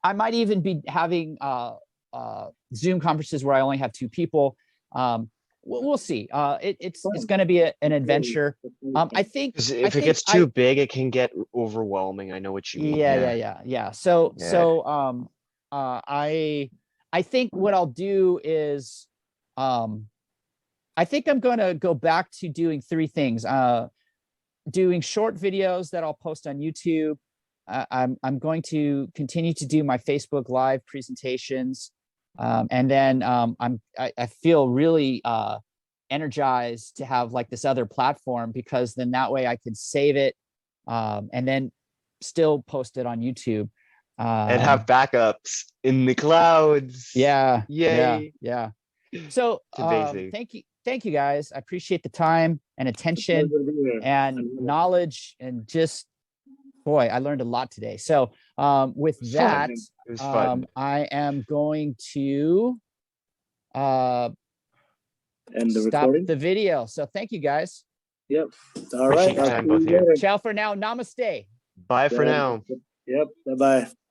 I might even be having Zoom conferences where I only have 2 people. We'll see. It's going to be an adventure. I think if it gets too big, it can get overwhelming. I know what you mean. Yeah. So I think what I'll do is I think I'm going to go back to doing 3 things. doing short videos that I'll post on YouTube. I'm going to continue to do my Facebook Live presentations, and then I feel really energized to have like this other platform, because then that way I can save it and then still post it on YouTube. And have backups in the clouds. Yeah. Yay. Yeah. So It's amazing. thank you guys. I appreciate the time and attention and knowledge, and just, boy, I learned a lot today. So with that, It was fun. I am going to And the stop recording? the video. So thank you guys. Yep. All Appreciate right. your I'll time, see both of you you. later. Ciao for now. Namaste. Bye for now. Yep. Bye-bye.